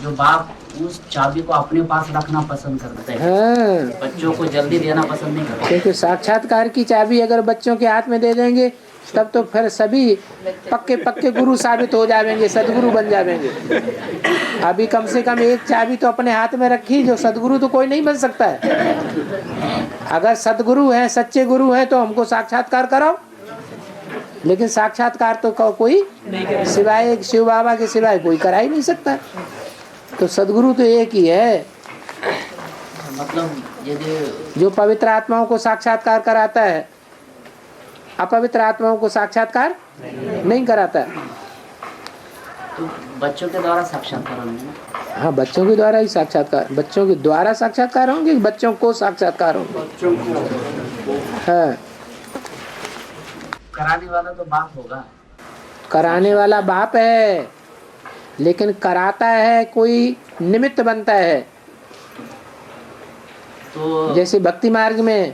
जो बाप उस चाबी को अपने पास रखना पसंद करते हैं, हाँ। बच्चों को जल्दी देना पसंद नहीं करते? क्योंकि साक्षात्कार की चाबी अगर बच्चों के हाथ में दे देंगे, तब तो फिर सभी पक्के पक्के गुरु साबित हो जाएंगे, सदगुरु बन जाएंगे। अभी कम से कम एक चाबी तो अपने हाथ में रखी, जो सदगुरु तो कोई नहीं बन सकता है। अगर सदगुरु हैं, सच्चे गुरु हैं, तो हमको साक्षात्कार कराओ। लेकिन साक्षात्कार तो कोई सिवाय शिव बाबा के सिवाय कोई करा ही नहीं सकता। तो सदगुरु तो एक ही है, मतलब यदि जो पवित्र आत्माओं को साक्षात्कार कराता है, अपवित्र आत्माओं को साक्षात्कार नहीं कराता। तो बच्चों के द्वारा साक्षात्कार होंगे ना? हाँ, बच्चों के द्वारा ही साक्षात्कार, बच्चों के द्वारा साक्षात्कार होंगे, बच्चों को साक्षात्कार होंगे। हाँ, कराने वाला तो बाप होगा। कराने वाला बाप है, लेकिन कराता है कोई, निमित्त बनता है। तो जैसे भक्ति मार्ग में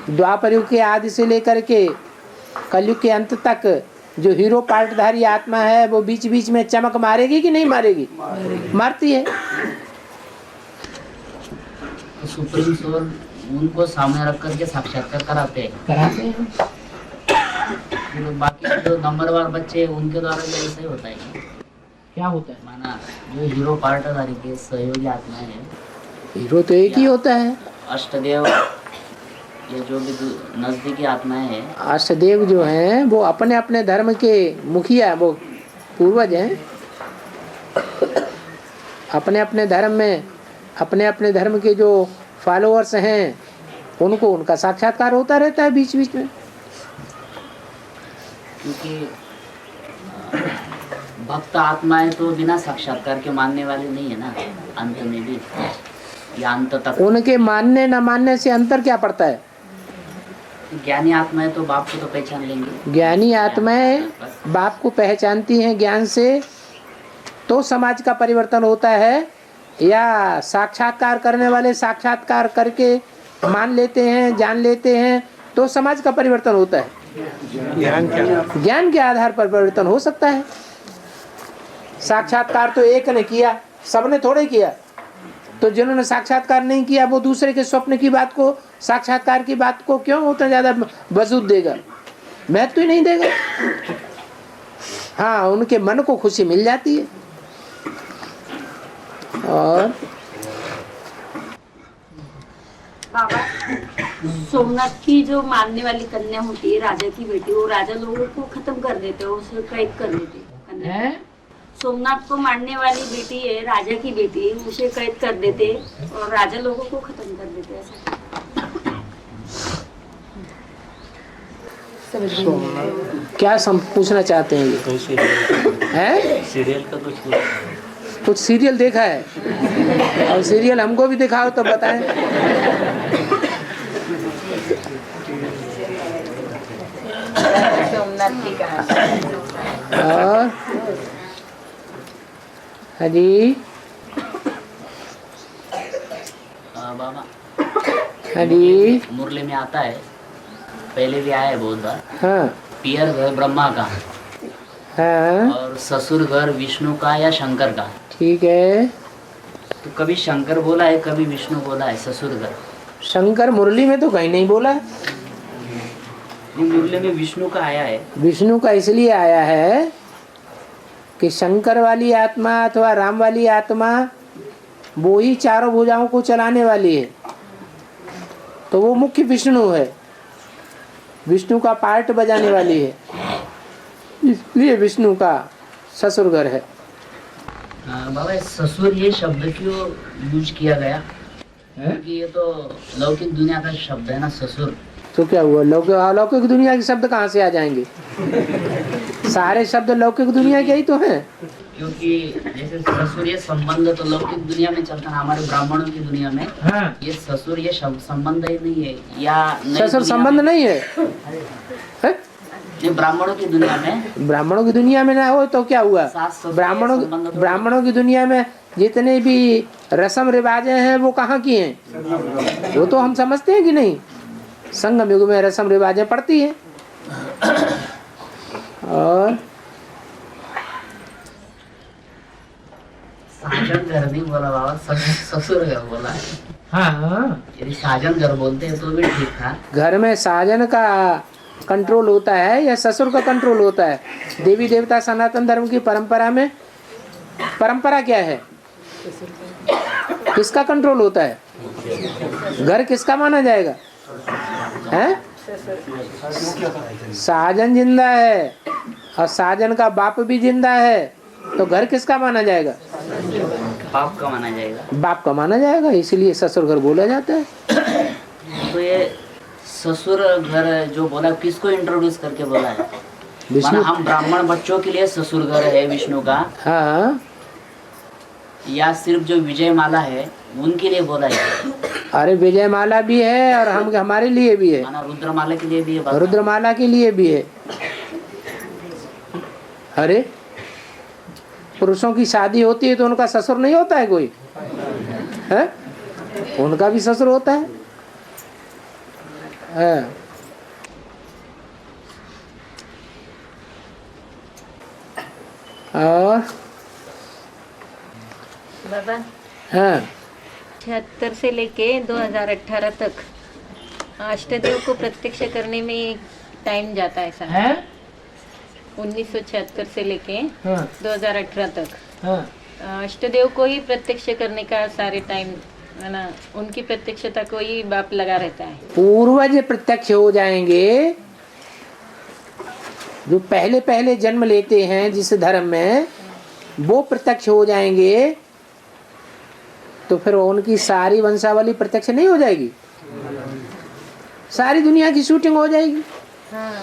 द्वापर युग के आदि से लेकर के कलयुग के अंत तक जो हीरो पार्टधारी आत्मा है, वो बीच बीच में चमक मारेगी कि नहीं मारेगी? मारती है। तो सुप्रीम सोल उनको सामने रख करके साक्षात्कार कराते हैं। तो बाकी जो नंबरवार बच्चे उनके द्वारा भी ऐसा ही होता है क्या होता है? माना जो हीरो पार्टधारी के सहयोगी आत्मा है, हीरो तो एक ही होता है। अष्टदेव ये जो भी नजदीकी आत्माएं हैं, अष्टदेव जो हैं वो अपने अपने धर्म के मुखिया, वो पूर्वज हैं। अपने अपने धर्म में अपने अपने धर्म के जो फॉलोअर्स हैं, उनको उनका साक्षात्कार होता रहता है बीच बीच में। क्योंकि भक्त आत्माएं तो बिना साक्षात्कार के मानने वाले नहीं है ना, अंत में भी या अंत तक। उनके मानने न मानने से अंतर क्या पड़ता है? ज्ञानी आत्माएं तो बाप को तो पहचान लेंगे। ज्ञानी आत्माएं बाप को पहचानती हैं ज्ञान से, तो समाज का परिवर्तन होता है। या साक्षात्कार करने वाले साक्षात्कार करके मान लेते हैं, जान लेते हैं, तो समाज का परिवर्तन होता है। ज्ञान के आधार पर परिवर्तन हो सकता है। साक्षात्कार तो एक ने किया, सबने थोड़े किया। तो जिन्होंने साक्षात्कार नहीं किया, वो दूसरे के स्वप्न की बात को, साक्षात्कार की बात को क्यों उतना ज्यादा वजूद देगा, महत्व ही नहीं देगा। हाँ, उनके मन को खुशी मिल जाती है। और बाबा, सोमनाथ की जो मानने वाली कन्या होती है, राजा की बेटी, वो राजा लोगों को खत्म कर देते हैं, उसे कैद कर देते हैं। सोमनाथ को मानने वाली बेटी है, राजा की बेटी, उसे कैद कर देते और राजा लोगों को खत्म कर देते। ऐसा क्या पूछना चाहते हैं ये? है सीरियल का कुछ सीरियल देखा है? और सीरियल हमको भी दिखाओ तो बताएं। सोमनाथ की कहानी। और हरी बाबा हरी मुरली में आता है, पहले भी आया है बहुत बार। हाँ पियर घर ब्रह्मा का हाँ और ससुर घर विष्णु का या शंकर का। ठीक है। तो कभी शंकर बोला है, कभी विष्णु बोला है ससुर घर। शंकर मुरली में तो कहीं नहीं बोला है। मुरली में विष्णु का आया है। विष्णु का इसलिए आया है कि शंकर वाली आत्मा अथवा राम वाली आत्मा वो ही चारों भुजाओं को चलाने वाली है, तो वो मुख्य विष्णु है, विष्णु का पार्ट बजाने वाली है, इसलिए विष्णु का ससुर घर है। बाबा ससुर ये शब्द क्यों यूज किया गया? क्योंकि ये तो लौकिक दुनिया का शब्द है ना, ससुर। तो क्या हुआ, अलौकिक दुनिया के शब्द कहाँ से आ जाएंगे? सारे शब्द लौकिक दुनिया के ही तो हैं। क्योंकि जैसे ससुर ये संबंध तो लौकिक दुनिया में चलता है, हमारे ब्राह्मणों की दुनिया में ये ससुर ये संबंध ही नहीं है, या ससुर संबंध नहीं है, ये ब्राह्मणों की दुनिया में। ब्राह्मणों की दुनिया में ना हो तो क्या हुआ? ब्राह्मणों की दुनिया में जितने भी रस्म रिवाजें हैं वो कहाँ की हैं? वो तो हम समझते हैं कि नहीं, संगम युग में रस्म रिवाजें पड़ती हैं। और साजन घर नहीं बोला बाबा, ससुर घर बोला है। हाँ, यदि साजन घर बोलते हैं तो भी ठीक था। घर में साजन का कंट्रोल होता है या ससुर का कंट्रोल होता है? देवी देवता सनातन धर्म की परंपरा में परंपरा क्या है? किसका कंट्रोल होता है? घर किसका माना जाएगा? हैं? साजन जिंदा है और साजन का बाप भी जिंदा है, तो घर किसका माना जाएगा? बाप का माना जाएगा। बाप का माना जाएगा, इसलिए ससुर घर बोला जाता है। तो ये ससुर घर जो बोला, किसको इंट्रोड्यूस करके बोला है? विष्णु। हम ब्राह्मण बच्चों के लिए ससुर घर है विष्णु का, हाँ, या सिर्फ जो विजय माला है उनके लिए बोला है? अरे विजय माला भी है और हम हमारे लिए भी है, माना रुद्रमाला के लिए भी है, रुद्रमाला के लिए भी है। अरे पुरुषों की शादी होती है तो उनका ससुर नहीं होता है कोई? है? उनका भी ससुर होता है। और बाबा हाँ 76 से लेके 2018 तक अष्टदेव को प्रत्यक्ष करने में टाइम जाता है सर। है 1976 से लेके हाँ 2018 तक हाँ अष्टदेव को ही प्रत्यक्ष करने का सारे टाइम है ना, उनकी प्रत्यक्षता को ही बाप लगा रहता है। पूर्वज प्रत्यक्ष हो जाएंगे, जो पहले पहले जन्म लेते हैं जिस धर्म में, वो प्रत्यक्ष हो जाएंगे, तो फिर उनकी सारी वंशावली प्रत्यक्ष नहीं हो जाएगी? सारी दुनिया की शूटिंग हो जाएगी। हाँ,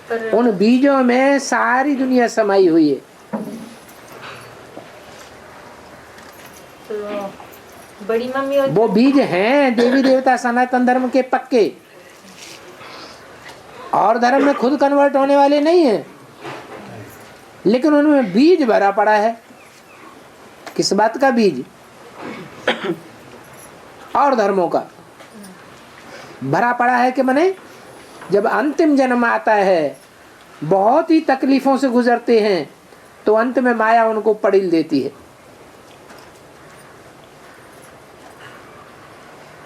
पर उन बीजों में सारी दुनिया समाई हुई है। तो बड़ी मम्मी और वो बीज हैं देवी देवता सनातन धर्म के पक्के, और धर्म में खुद कन्वर्ट होने वाले नहीं हैं, लेकिन उनमें बीज भरा पड़ा है। किस बात का बीज? और धर्मों का भरा पड़ा है कि माने जब अंतिम जन्म आता है, बहुत ही तकलीफों से गुजरते हैं, तो अंत में माया उनको पड़िल देती है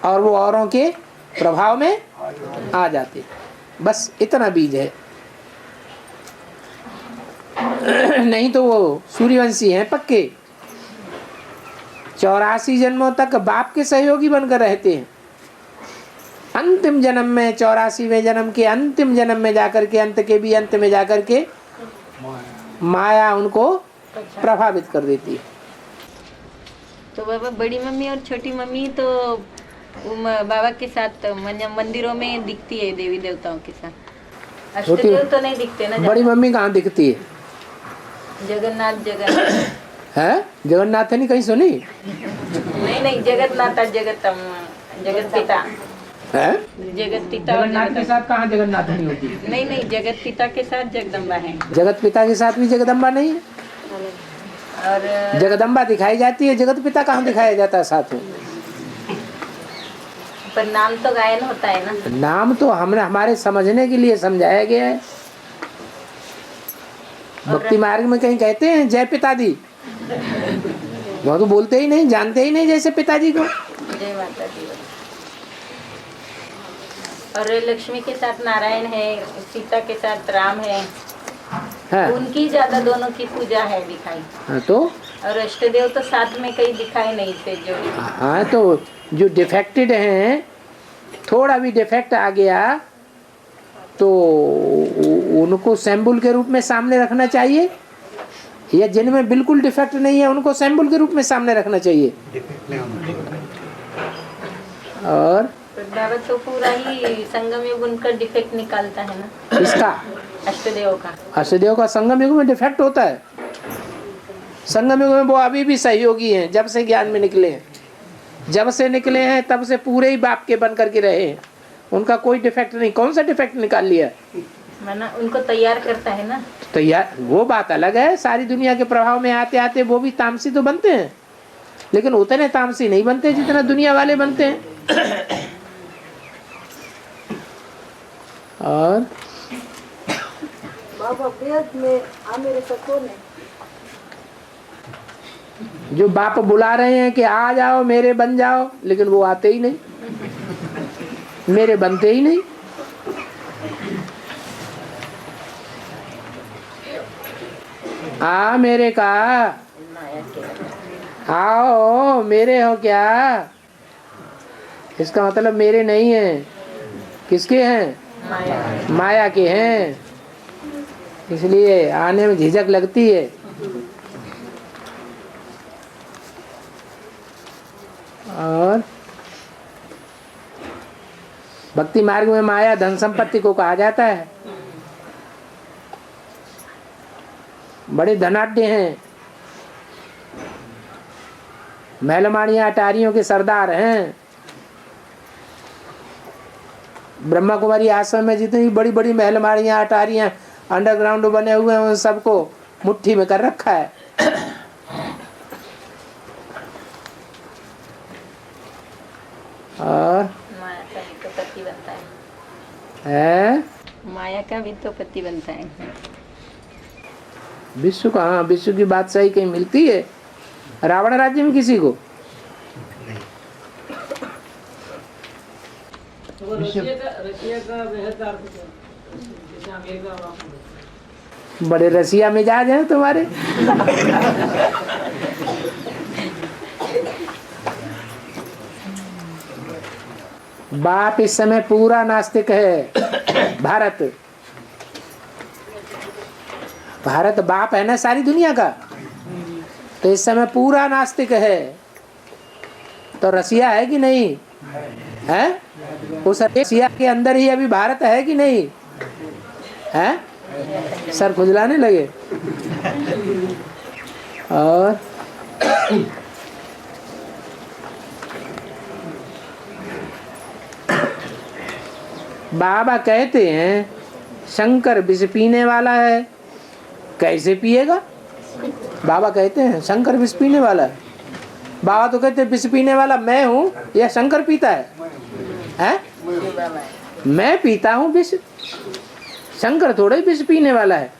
और वो औरों के प्रभाव में आ जाते। बस इतना बीज है। नहीं तो वो सूर्यवंशी हैं पक्के, 84 जन्मों तक बाप के सहयोगी बनकर रहते हैं। अंतिम जन्म में 84वें जन्म के अंतिम जन्म में जाकर के, अंत के भी अंत में जाकर के माया उनको प्रभावित कर देती है। तो बाबा बड़ी मम्मी और छोटी मम्मी तो बाबा के साथ मंदिरों में दिखती है, देवी देवताओं के साथ। अष्टदेव तो नहीं दिखते ना। बड़ी मम्मी कहाँ दिखती है? जगन्नाथ है जगन्नाथ नहीं कहीं सुनी? नहीं जगन्नाथ जगत पिता है जगत पिता और जगन्नाथ के साथ कहाँ जगन्नाथ नहीं होती? नहीं जगत पिता के साथ जगदम्बा है। जगत पिता के साथ भी जगदम्बा नहीं है। और जगदम्बा दिखाई जाती है, जगत पिता कहाँ दिखाया जाता है साथ में? पर नाम तो गायन होता है ना। नाम तो हमने हमारे समझने के लिए समझाया गया है। भक्ति मार्ग में कहीं कहते हैं जय पिता दी, वो तो बोलते ही नहीं, जानते ही नहीं जैसे पिताजी को। जय माता दी। और लक्ष्मी के साथ नारायण है, सीता के साथ राम है। हाँ। उनकी ज्यादा दोनों की पूजा है दिखाई। हाँ तो और अष्टदेव तो साथ में कहीं दिखाई नहीं थे जोड़ी। हाँ तो जो डिफेक्टेड हैं, थोड़ा भी डिफेक्ट आ गया तो उनको सैंबल के रूप में सामने रखना चाहिए, या जिनमें बिल्कुल डिफेक्ट नहीं है उनको सैंबल के रूप में सामने रखना चाहिए। और बाबा तो पूरा ही संगम युग उनका डिफेक्ट निकालता है ना। इसका अष्टदेव का अष्टदेव का संगम युग में डिफेक्ट होता है। संगम युग में वो अभी भी सहयोगी हैं, जब से ज्ञान में निकले हैं, जब से निकले हैं तब से पूरे ही बाप के बन करके रहे हैं। उनका कोई डिफेक्ट नहीं। कौन सा डिफेक्ट निकाल लिया? माना उनको तैयार करता है ना। तो यार वो बात अलग है। सारी दुनिया के प्रभाव में आते आते वो भी तामसी तो बनते हैं, लेकिन उतने तामसी नहीं बनते जितना दुनिया वाले बनते हैं। और जो बाप बुला रहे हैं कि आ जाओ मेरे बन जाओ, लेकिन वो आते ही नहीं, मेरे बनते ही नहीं। आ मेरे का, आओ मेरे हो क्या? इसका मतलब मेरे नहीं है, किसके हैं? माया के हैं, इसलिए आने में झिझक लगती है। और भक्ति मार्ग में माया धन संपत्ति को कहा जाता है। बड़े धनाढ्य हैं, महलमाड़ियां अटारियों के सरदार हैं। ब्रह्मा कुमारी आश्रम में जितनी बड़ी बड़ी महलमाड़ियां अटारियां अंडरग्राउंड बने हुए हैं उन सबको मुट्ठी में कर रखा है। और माया का भी तो पति बनता है, माया का भी तो पति बनता है। विश्व का, हाँ विश्व की बात सही कहीं मिलती है रावण राज्य में किसी को? बड़े रसिया मिजाज हैं तुम्हारे। बाप इस समय पूरा नास्तिक है। भारत बाप है ना सारी दुनिया का, तो इस समय पूरा नास्तिक है। तो रसिया है कि नहीं है? उस रसिया के अंदर ही अभी भारत है कि नहीं है? सर खुजलाने लगे। और बाबा कहते हैं शंकर विष पीने वाला है। कैसे पिएगा? बाबा कहते हैं शंकर विष पीने वाला है। बाबा तो कहते हैं विष पीने वाला मैं हूँ या शंकर पीता है? हैं? मैं पीता हूँ विष, शंकर थोड़ा ही विष पीने वाला है।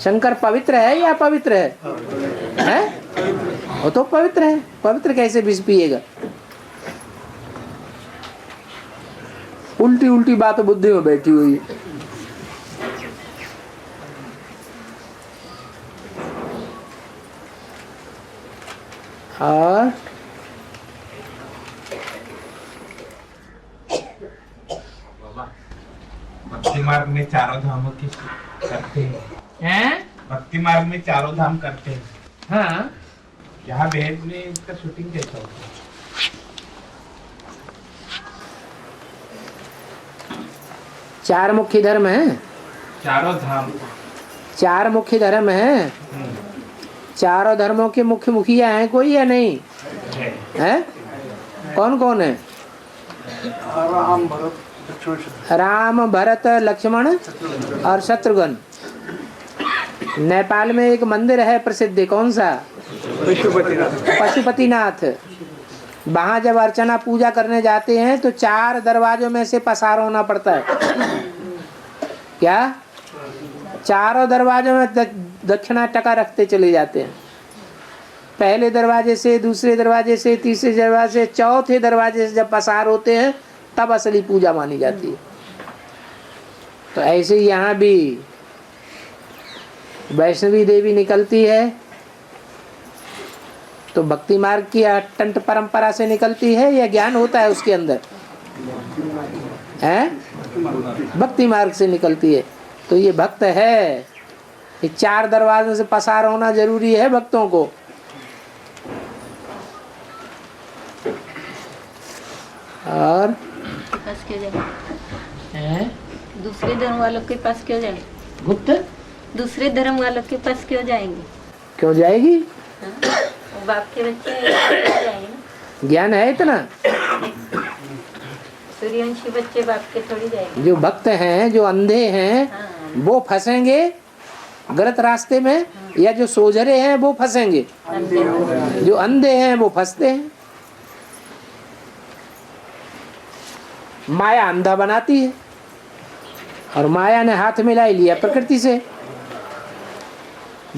शंकर पवित्र है या अपवित्र है? हैं? वो तो पवित्र है, पवित्र कैसे विष पिएगा? उल्टी उल्टी बात बुद्धि में बैठी हुई है। और भक्ति मार्ग में चारों धामों की करते हैं। भक्ति मार्ग में चारों धाम करते हैं। हाँ, यहाँ बेहद में इसका शूटिंग कैसा होता है? चार मुख्य धर्म है। चारों धाम, चार मुख्य धर्म है। चारों धर्मों के मुख्य मुखिया हैं कोई या नहीं है? कौन कौन है? राम भरत लक्ष्मण और शत्रुघ्न। नेपाल में एक मंदिर है प्रसिद्ध, कौन सा? पशुपतिनाथ। वहाँ जब अर्चना पूजा करने जाते हैं तो चार दरवाजों में से पसार होना पड़ता है। क्या? चारों दरवाजों में दक्षिणा टका रखते चले जाते हैं। पहले दरवाजे से, दूसरे दरवाजे से, तीसरे दरवाजे से, चौथे दरवाजे से जब पसार होते हैं तब असली पूजा मानी जाती है। तो ऐसे ही यहाँ भी वैष्णवी देवी निकलती है तो भक्ति मार्ग की अटंट परंपरा से निकलती है या ज्ञान होता है उसके अंदर? हैं? भक्ति मार्ग से निकलती है। तो ये भक्त है, ये चार दरवाजों से पसार होना जरूरी है भक्तों को। और पास क्यों जाए? दूसरे धर्म वालों के पास क्यों जाए? गुप्त दूसरे धर्म वालों के पास क्यों जाएंगे? क्यों जाएगी? वो बाप के बच्चे क्यों जाएंगे ना? ज्ञान है इतना। सूर्यवंशी बच्चे बाप के थोड़ी जाएंगे। जो भक्त हैं, जो अंधे हैं, वो फंसेंगे गलत रास्ते में, या जो सोझरे हैं वो फंसेंगे? जो अंधे हैं वो फंसते हैं। माया अंधा बनाती है और माया ने हाथ मिला ही लिया प्रकृति से।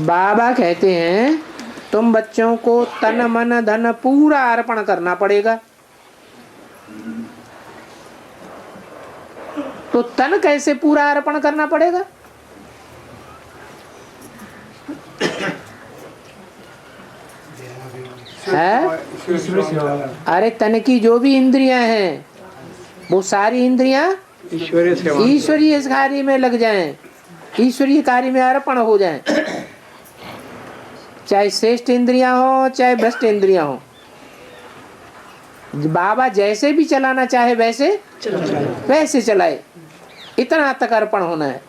बाबा कहते हैं तुम बच्चों को तन मन धन पूरा अर्पण करना पड़ेगा। तो तन कैसे पूरा अर्पण करना पड़ेगा? है? ईश्वरी सेवा। अरे तन की जो भी इंद्रियां हैं वो सारी इंद्रियां ईश्वरीय कार्य में लग जाएं, ईश्वरीय कार्य में अर्पण हो जाएं। चाहे श्रेष्ठ इंद्रियां हो चाहे भ्रष्ट इंद्रियां हो, बाबा जैसे भी चलाना चाहे वैसे चलाए, इतना तक अर्पण होना है।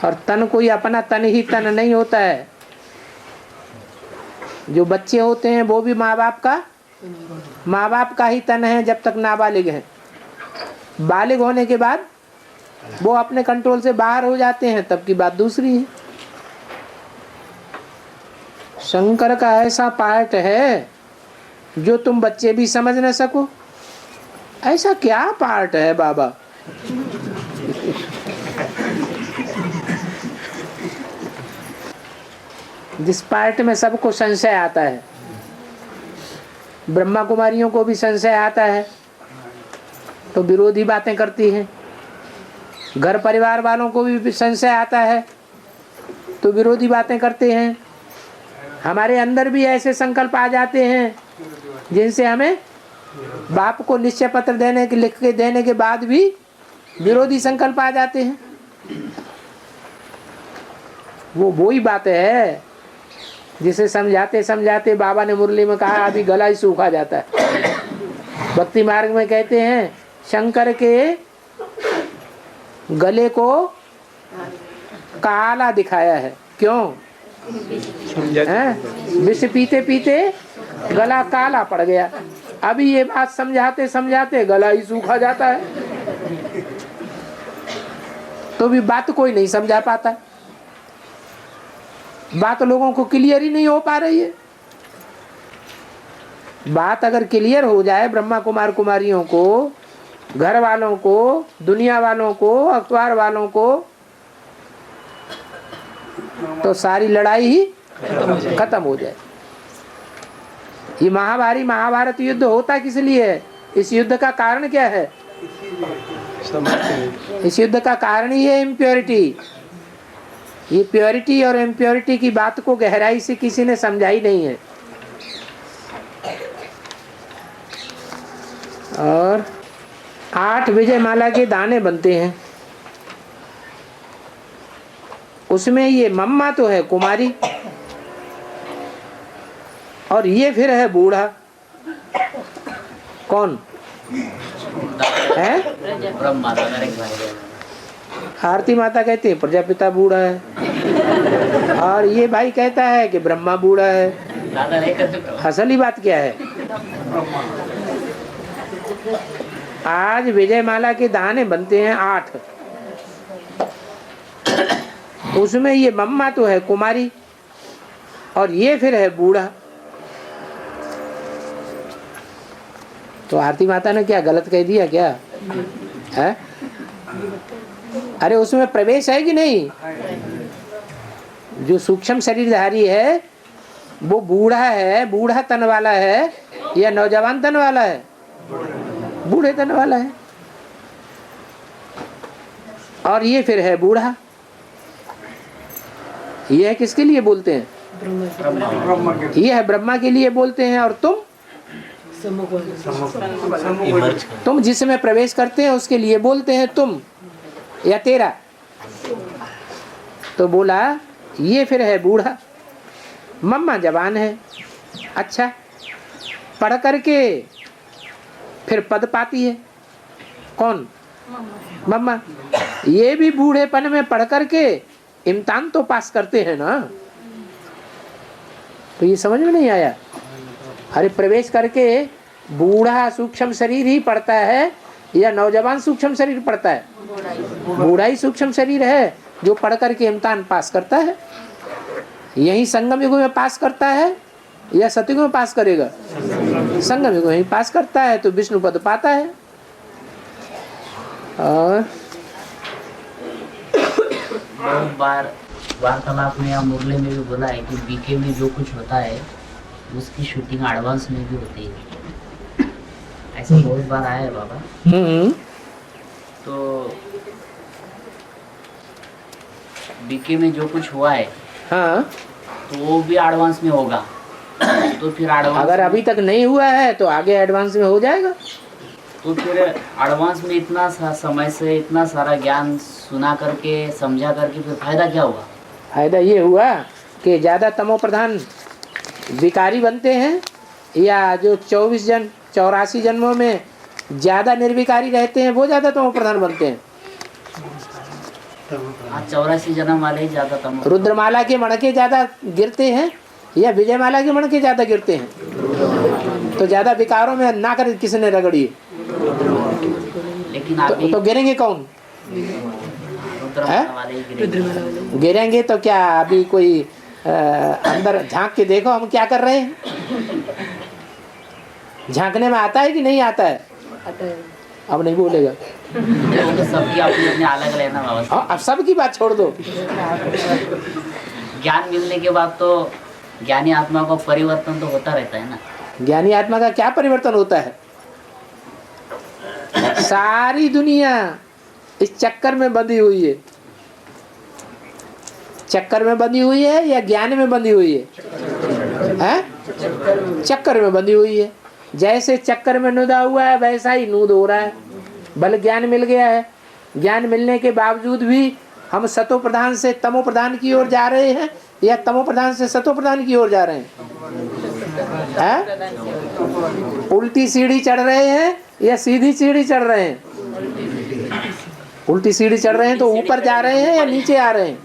और तन कोई अपना तन ही तन नहीं होता है। जो बच्चे होते हैं वो भी माँ बाप का ही तन है जब तक नाबालिग हैं। बालिग होने के बाद वो अपने कंट्रोल से बाहर हो जाते हैं, तब की बात दूसरी है। शंकर का ऐसा पार्ट है जो तुम बच्चे भी समझ न सको। ऐसा क्या पार्ट है बाबा? जिस पार्ट में सबको संशय आता है। ब्रह्मा कुमारियों को भी संशय आता है तो विरोधी बातें करती हैं, घर परिवार वालों को भी संशय आता है तो विरोधी बातें करते हैं। हमारे अंदर भी ऐसे संकल्प आ जाते हैं जिनसे हमें बाप को निश्चय पत्र लिख के देने के बाद भी विरोधी संकल्प आ जाते हैं। वो ही बात है जिसे समझाते समझाते बाबा ने मुरली में कहा अभी गला ही सूखा जाता है। भक्ति मार्ग में कहते हैं शंकर के गले को काला दिखाया है। क्यों? विष पीते पीते गला काला पड़ गया। अभी ये बात समझाते समझाते गला ही सूखा जाता है, तो भी बात कोई नहीं समझा पाता। बात लोगों को क्लियर ही नहीं हो पा रही है। बात अगर क्लियर हो जाए ब्रह्मा कुमार कुमारियों को, घर वालों को, दुनिया वालों को, अखबार वालों को, तो सारी लड़ाई ही खत्म हो जाए। ये महाभारत युद्ध होता किस लिए है? इस युद्ध का कारण क्या है? इस युद्ध का कारण ही है इम्प्योरिटी। ये प्योरिटी और इम्प्योरिटी की बात को गहराई से किसी ने समझाई नहीं है। और 8 विजय माला के दाने बनते हैं। उसमें ये मम्मा तो है कुमारी और ये फिर है बूढ़ा। कौन है? आरती माता कहती है प्रजापिता बूढ़ा है और ये भाई कहता है कि ब्रह्मा बूढ़ा है। असली बात क्या है? आज विजय माला के दाने बनते हैं 8। उसमें ये मम्मा तो है कुमारी और ये फिर है बूढ़ा। तो आरती माता ने क्या गलत कह दिया क्या है? अरे उसमें प्रवेश है कि नहीं? जो सूक्ष्म शरीरधारी है वो बूढ़ा है, बूढ़ा तन वाला है या नौजवान तन वाला है? बूढ़े तन वाला है। और ये फिर है बूढ़ा। ये है किसके लिए बोलते हैं? ये है ब्रह्मा के लिए बोलते हैं। और तुम जिसमें प्रवेश करते हैं उसके लिए बोलते हैं तुम या तेरा। तो बोला ये फिर है बूढ़ा, मम्मा जवान है। अच्छा, पढ़ करके फिर पद पाती है। कौन? मम्मा। ये भी बूढ़ेपन में पढ़ करके इम्तिहान तो पास करते हैं ना। तो ये समझ में नहीं आया? अरे प्रवेश करके बूढ़ा सूक्ष्म शरीर ही पढ़ता है या नौजवान सूक्ष्म शरीर पढ़ता है? बूढ़ा ही सूक्ष्म शरीर है जो पढ़ करके इम्तिहान पास करता है। यही संगम युग में पास करता है या सतयुग में पास करेगा? संगम युग में पास करता है तो विष्णु पद पाता है। और बहुत बार वार्तालाप में या मुरली में भी बोला है कि बीके में जो कुछ होता है उसकी शूटिंग एडवांस में भी होती है। ऐसा बहुत बार आया है बाबा। तो बीके में जो कुछ हुआ है हाँ, तो वो भी एडवांस में होगा। तो फिर एडवांस अगर अभी तक नहीं हुआ है तो आगे एडवांस में हो जाएगा। तो फिर एडवांस में इतना समय से इतना सारा ज्ञान सुना करके समझा करके फिर फायदा क्या हुआ? फायदा ये हुआ कि ज़्यादा तमो प्रधान विकारी बनते हैं, या जो 84 जन्मों में ज़्यादा निर्विकारी रहते हैं वो ज़्यादा तमो प्रधान बनते हैं। 84 जन्म वाले ही ज्यादा तमो। रुद्रमाला के मणके ज़्यादा गिरते हैं या विजयमाला के मणके ज़्यादा गिरते हैं? तो ज़्यादा विकारों में ना कर किसने रगड़ी, लेकिन आप तो गिरेंगे कौन? रुद्रमाला वाले ही गिरेंगे। गिरेंगे तो क्या अभी कोई अंदर झांक के देखो हम क्या कर रहे हैं। झांकने में आता है कि नहीं आता है? अब नहीं बोलेगा। तो सबकी अपनी अपनी अलग लेना व्यवस्था। अब सबकी बात छोड़ दो। ज्ञान मिलने के बाद तो ज्ञानी आत्मा का परिवर्तन तो होता रहता है ना। ज्ञानी आत्मा का क्या परिवर्तन होता है? सारी दुनिया इस चक्कर में बंधी हुई है। चक्कर में बंधी हुई है या ज्ञान में बंधी हुई है? हैं? चक्कर में बंधी हुई है। जैसे चक्कर में नुदा हुआ है वैसा ही नूद हो रहा है। भले ज्ञान मिल गया है, ज्ञान मिलने के बावजूद भी हम सतो प्रधान से तमो प्रधान की ओर जा रहे हैं या तमो प्रधान से सतो प्रधान की ओर जा रहे हैं? उल्टी सीढ़ी चढ़ रहे हैं या सीधी सीढ़ी चढ़ रहे हैं? उल्टी सीढ़ी चढ़ रहे हैं तो ऊपर जा रहे हैं या नीचे आ रहे हैं?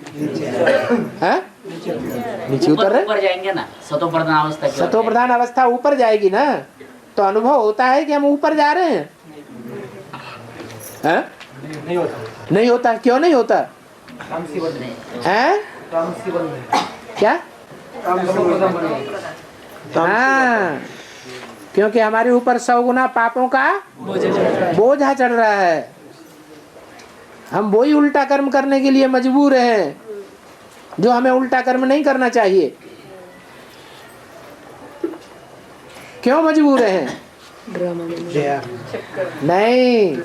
नीचे उतर रहे। ऊपर जाएंगे ना, सतो प्रधान अवस्था की ओर सतो प्रधान अवस्था ऊपर जाएगी ना, तो अनुभव होता है कि हम ऊपर जा रहे हैं। नहीं होता। नहीं होता। क्यों नहीं होता? हैं? क्या? हाँ, क्योंकि हमारे ऊपर 100 गुना पापों का बोझा चढ़ रहा है। हम वही उल्टा कर्म करने के लिए मजबूर हैं जो हमें उल्टा कर्म नहीं करना चाहिए। क्यों मजबूर हैं? नहीं,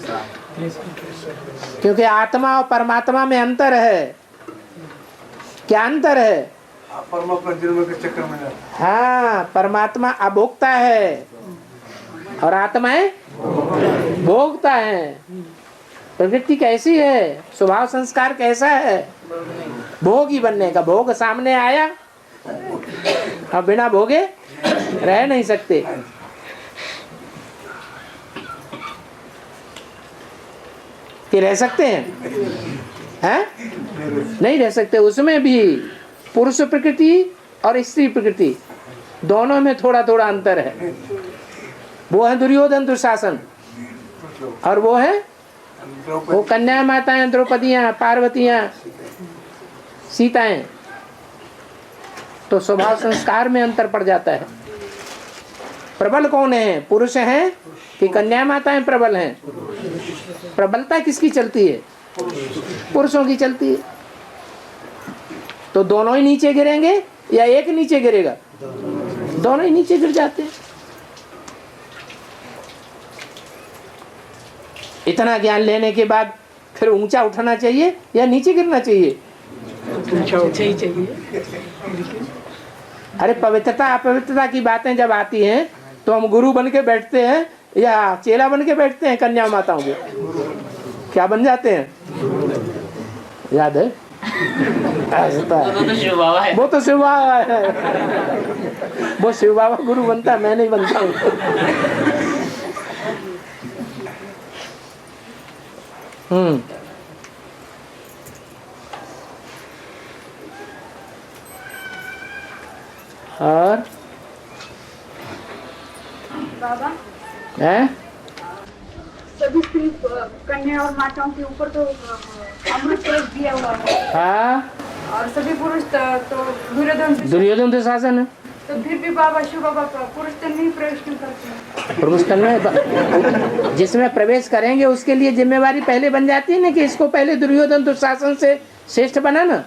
क्योंकि आत्मा और परमात्मा में अंतर है। क्या अंतर है? परमात्मा जन्म के चक्कर में हाँ, परमात्मा अभोक्ता है और आत्माएं भोगता है। प्रवृत्ति कैसी है, स्वभाव संस्कार कैसा है? भोगी बनने का। भोग सामने आया, अब बिना भोगे रह नहीं सकते। कि रह सकते हैं? नहीं रह सकते। उसमें भी पुरुष प्रकृति और स्त्री प्रकृति दोनों में थोड़ा थोड़ा अंतर है। वो है दुर्योधन दुशासन और वो कन्या माताएं, द्रौपदियां, पार्वतियां, सीताएं। तो स्वभाव संस्कार में अंतर पड़ जाता है। प्रबल कौन है? पुरुष हैं कि कन्या माताएं प्रबल हैं? प्रबलता किसकी चलती है? पुरुषों की चलती है। तो दोनों ही नीचे गिरेंगे या एक नीचे गिरेगा? दोनों ही नीचे गिर जाते हैं। इतना ज्ञान लेने के बाद फिर ऊंचा उठना चाहिए या नीचे गिरना चाहिए? ऊंचा ही चाहिए। अरे पवित्रता अपवित्रता की बातें जब आती हैं तो हम गुरु बन के बैठते हैं या चेला बन के बैठते हैं? कन्या माताओं के क्या बन जाते हैं? याद है? वो तो शिव बाबा है। वो शिव बाबा गुरु बनता है, मैं नहीं बनता हूँ। और बाबा हैं? सभी कन्या और माताओं के ऊपर तो अमृत कलश दिया हुआ है। हाँ, और सभी पुरुष तो दुर्योधन दुशासन है। तो फिर भी बाबा शिव बाबा पुरुष तन में प्रवेश क्यों करते हैं? पुरुष तन में जिसमें प्रवेश करेंगे उसके लिए जिम्मेवारी पहले बन जाती है ना कि इसको पहले दुर्योधन दुशासन से श्रेष्ठ बना ना।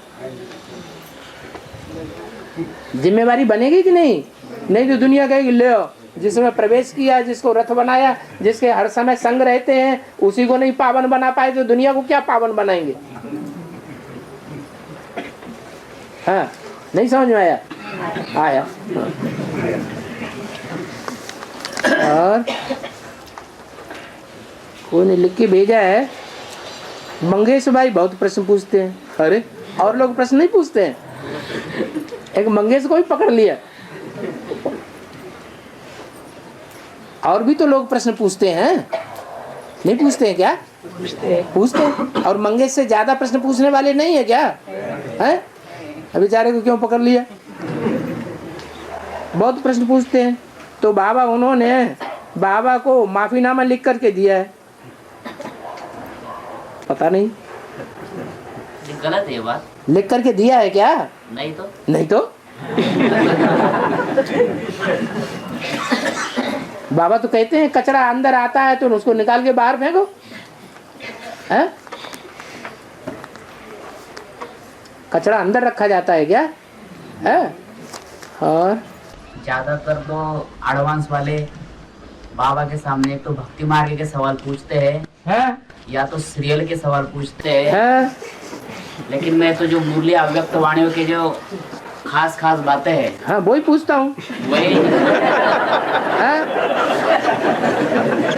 जिम्मेवारी बनेगी कि नहीं? नहीं तो दुनिया कहेगी ले आओ, जिसमें प्रवेश किया, जिसको रथ बनाया, जिसके हर समय संग रहते हैं, उसी को नहीं पावन बना पाए तो दुनिया को क्या पावन बनाएंगे? हाँ, नहीं समझ में आया? आया। और कोई ने लिख के भेजा है, मंगेश भाई बहुत प्रश्न पूछते हैं। अरे और लोग प्रश्न नहीं पूछते हैं? एक मंगेश को भी पकड़ लिया। और भी तो लोग प्रश्न पूछते हैं, नहीं पूछते हैं क्या? पूछते हैं। और मंगेश से ज्यादा प्रश्न पूछने वाले नहीं है क्या? है? बेचारे को क्यों पकड़ लिया? बहुत प्रश्न पूछते हैं। तो बाबा उन्होंने बाबा को माफीनामा लिख करके दिया है। पता नहीं गलत है ये बात। लिख करके दिया है क्या? नहीं तो नहीं तो बाबा तो कहते हैं कचरा अंदर आता है तो उसको निकाल के बाहर फेंको। है? कचरा अंदर रखा जाता है क्या? है? और ज्यादातर तो एडवांस वाले बाबा के सामने एक तो भक्ति मार्ग के सवाल पूछते हैं, या तो सीरियल के सवाल पूछते हैं। लेकिन मैं तो जो मुरली अव्यक्त वाणियों के जो खास खास बातें हैं, हाँ वही पूछता हूँ। वही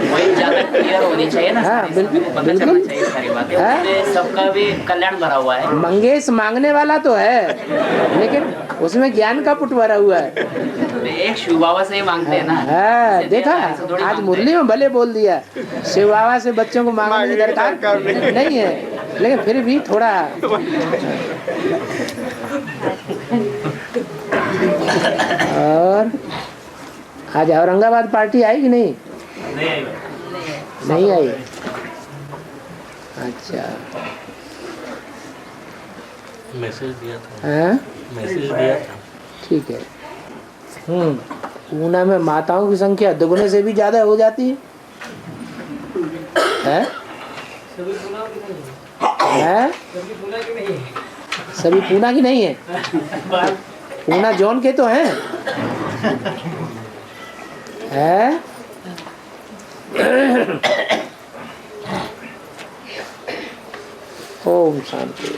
वही ज्यादा क्लियर होनी चाहिए ना। हाँ, बिल्कुल, पता बिल्कुल। चलना चाहिए सारी बातें। उसमें सबका भी कल्याण भरा हुआ है। मंगेश मांगने वाला तो है, लेकिन उसमें ज्ञान का पुट भरा हुआ है। एक शिव बाबा से ही मांगते हैं ना। हाँ, देखा आज मुरली में भले बोल दिया शिव बाबा से बच्चों को मांगने की दरकार नहीं है, लेकिन फिर भी थोड़ा और आज औरंगाबाद पार्टी आई कि नहीं? नहीं आई। अच्छा, मैसेज दिया था। हाँ, मैसेज दिया था। ठीक है। पूना में माताओं की संख्या दुगने से भी ज्यादा हो जाती है। हैं? हैं? सभी पूना की नहीं है। पूना जोन के तो हैं। हैं? ओम शांति।